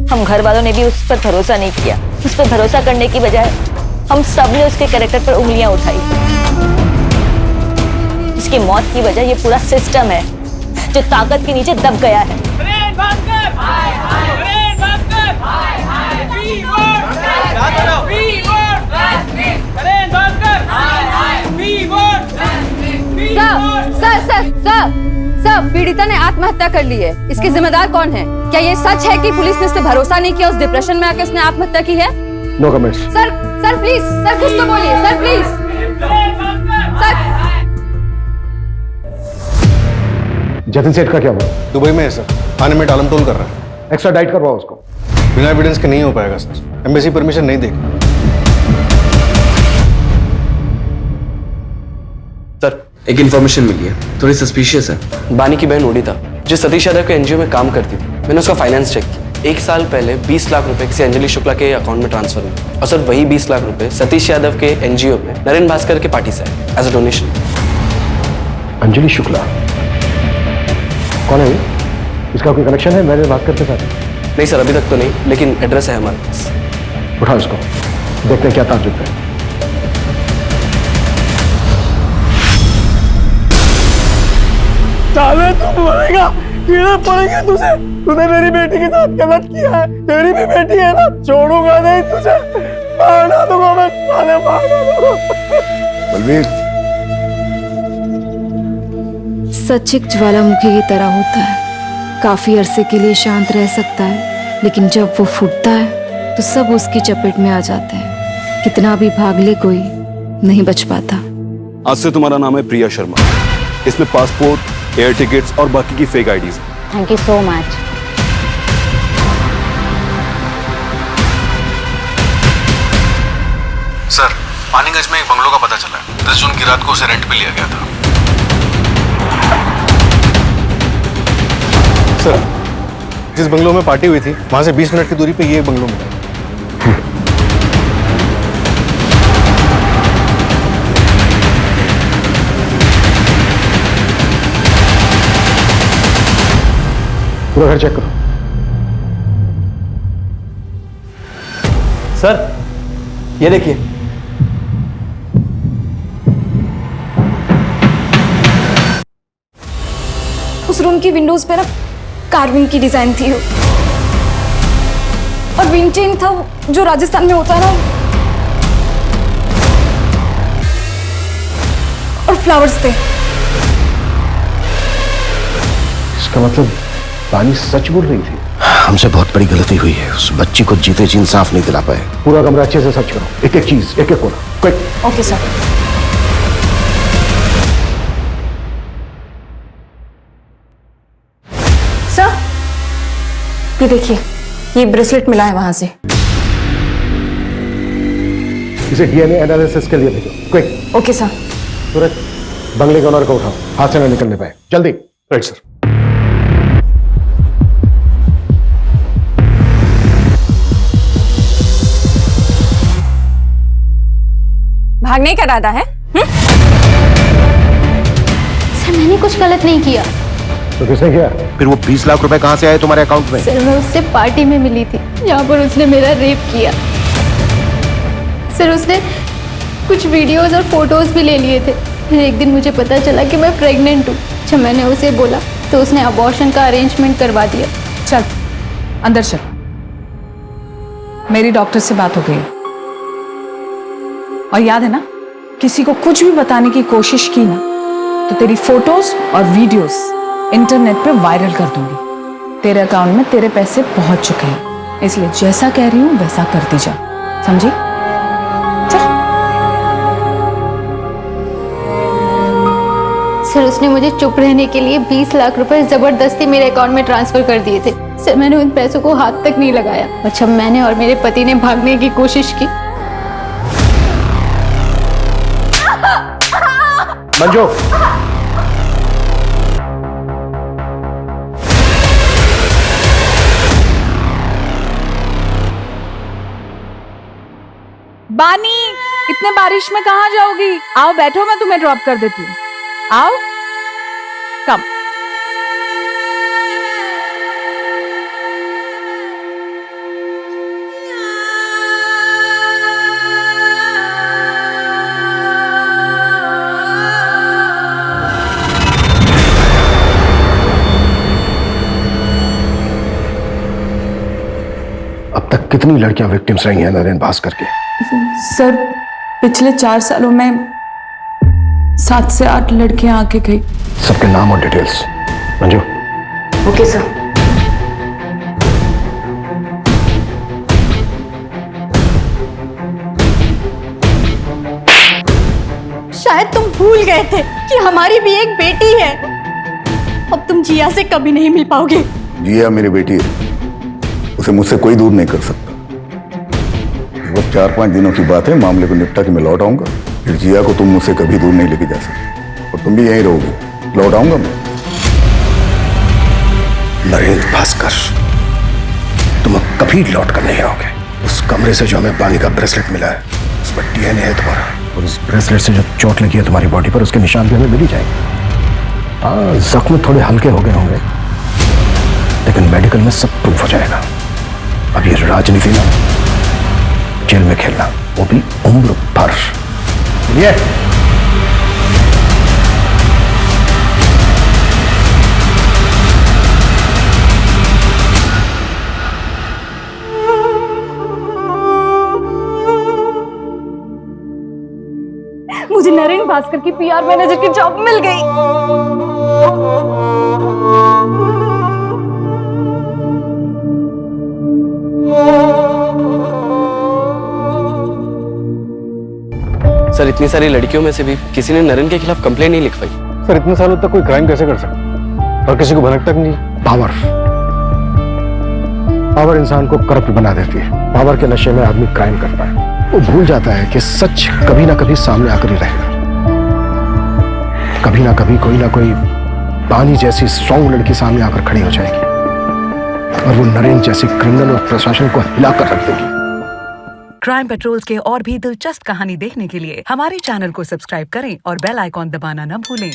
हम घर वालों ने भी उस पर भरोसा नहीं किया। उस पर भरोसा करने की बजाय हम सब ने उसके कैरेक्टर पर उंगलियां उठाई। उसकी मौत की वजह ये पूरा सिस्टम है जो ताकत के नीचे दब गया है। सर, पीड़िता ने आत्महत्या कर ली है। इसके जिम्मेदार कौन है? क्या ये सच है कि पुलिस ने उस पर भरोसा नहीं किया, उस डिप्रेशन में आकर उसने आत्महत्या की है? No comments. Sir please, sir कुछ तो बोलिए, सर प्लीज। सर, जतिन सेठ का क्या हुआ? दुबई में है सर, थाने में टालम टोल कर रहा है। एक्स्ट्रा डाइट करवाओ उसको। बिना एविडेंस के नहीं हो पाएगा सर, एम्बेसी परमिशन नहीं देगी। सर, एक इन्फॉर्मेशन मिली है, थोड़ी सस्पिशियस है। बानी की बहन ओडिता जो सतीश यादव के एनजीओ में काम करती थी, मैंने उसका फाइनेंस चेक किया। 1 साल पहले 20 लाख रुपए किसी अंजलि शुक्ला के अकाउंट में ट्रांसफर हुए, और सर वही 20 लाख रुपए सतीश यादव के एनजीओ में नरेन भास्कर के पार्टी से आए as a donation. Anjali Shukla कौन है? इसका कोई कनेक्शन है नरेन भास्कर के साथ? नहीं सर, अभी तक तो नहीं, लेकिन एड्रेस है हमारे पास। उठाओ इसको, देखते हैं क्या ताजुब है। साले तू मरेगा, कीड़े पड़ेंगे तुझे। तूने मेरी बेटी के साथ गलत किया है, तेरी भी बेटी है ना, छोड़ूंगा नहीं तुझे, मारना दूंगा मैं, साले मारना दूंगा। बलवीर, सच एक ज्वालामुखी की तरह होता है, काफी अरसे के लिए शांत रह सकता है, लेकिन जब वो फूटता है तो सब उसकी चपेट में आ जाते हैं। कितना भी भाग ले कोई नहीं बच पाता। आज से तुम्हारा नाम है प्रिया शर्मा। इसमें पासपोर्ट, एयर टिकट्स और बाकी की fake IDs. Thank you so much. Sir, Panigunj में एक बंगलों का पता चला है। 10 जून की रात को उसे रेंट पे लिया गया था। सर, जिस बंगलों में पार्टी हुई थी, वहां से 20 मिनट की दूरी पे ये बंगलो मिला। पूरा घर चेक करो। सर, ये देखिए। उस रूम की विंडोज पे ना कार्विंग की डिजाइन थी, और विंड था जो राजस्थान में होता है ना, और फ्लावर्स थे। इसका मतलब बानी सच बोल रही थी। हमसे बहुत बड़ी गलती हुई है। उस बच्ची को जीते जी इंसाफ नहीं दिला पाए। पूरा कमरा अच्छे से सर्च करो, एक एक चीज, एक एक कोना। क्विक। Okay sir. ये देखिए, ये ब्रेसलेट मिला है वहां से। इसे डीएनए एनालिसिस के लिए भेजो, क्विक। Okay sir. सूरज, बंगले के ओनर को उठाओ, हाथ से न निकलने पाए, जल्दी। Right sir. भागने का इरादा है? सर मैंने कुछ गलत नहीं किया। तो किसने किया? फिर वो 20 लाख रुपए कहाँ से आए तुम्हारे अकाउंट में? सर मैं उससे पार्टी में मिली थी जहाँ पर उसने मेरा रेप किया। सर उसने कुछ वीडियोस और फोटोज भी ले लिए थे। फिर एक दिन मुझे पता चला कि मैं प्रेग्नेंट हूँ। जब मैंने उसे बोला तो उसने अबॉर्शन का अरेंजमेंट करवा दिया। चल अंदर चल, मेरी डॉक्टर से बात हो गई है। और याद है ना, किसी को कुछ भी बताने की कोशिश की ना तो तेरी फोटोज और वीडियोस इंटरनेट पे वायरल कर दूंगी। तेरे अकाउंट में तेरे पैसे पहुंच चुके हैं, इसलिए जैसा कह रही हूं वैसा करती जा, समझी? सर उसने मुझे चुप रहने के लिए 20 लाख रुपए जबरदस्ती मेरे अकाउंट में ट्रांसफर कर दिए थे। सर मैंने उन पैसों को हाथ तक नहीं लगाया। और जब मैंने और मेरे पति ने भागने की कोशिश की। मंजू, बानी, इतने बारिश में कहाँ जाओगी? आओ बैठो, मैं तुम्हें ड्रॉप कर देती हूँ। आओ, कम। अब तक कितनी लड़कियां विक्टिम्स रही हैं नरेन भास्कर के? सर पिछले 4 सालों में 7 से 8 लड़कियां आके गई। सबके नाम और डिटेल्स। मंजू। Okay sir. शायद तुम भूल गए थे कि हमारी भी एक बेटी है। अब तुम जिया से कभी नहीं मिल पाओगे। जिया मेरी बेटी है, उसे मुझसे कोई दूर नहीं कर सकता। बस 4-5 दिनों की बात है, मामले को निपटा के मैं लौट आऊंगा। फिर जिया को तुम मुझसे कभी दूर नहीं लेके जा सकते और तुम भी यहीं रहोगे। लौट आऊंगा मैं। नरेंद्र भास्कर, तुम अब कभी लौट कर नहीं आओगे। उस कमरे से जो हमें पानी का ब्रेसलेट मिला है, उस पर डीएनए है तुम्हारा, और उस ब्रेसलेट से जो चोट लगी है तुम्हारी बॉडी पर, उसके निशान भी हमें मिल ही जाएंगे। हाँ, जख्म थोड़े हल्के हो गए होंगे, लेकिन मेडिकल में सब प्रूफ हो जाएगा। अब ये राजनीति ना, जेल में खेलना, वो भी उम्र भर। ये मुझे नरेंद्र भास्कर की पीआर मैनेजर की जॉब मिल गई। सर इतनी सारी लड़कियों में से भी किसी ने नरेन के खिलाफ कंप्लेंट नहीं लिखवाई। सर इतने सालों तक कोई क्राइम कैसे कर सकता और किसी को भनक तक नहीं? पावर इंसान को करप्ट बना देती है। पावर के नशे में आदमी क्राइम करता है। वो भूल जाता है कि सच कभी ना कभी सामने आकर ही रहेगा। कभी ना कभी कोई ना कोई बानी जैसी स्ट्रॉन्ग लड़की सामने आकर खड़ी हो जाएगी और वो नरेन जैसी क्रिमिनल और प्रशासन को हिलाकर रख देगी। क्राइम पेट्रोल्स के और भी दिलचस्प कहानी देखने के लिए हमारे चैनल को सब्सक्राइब करें और बेल आइकॉन दबाना न भूलें।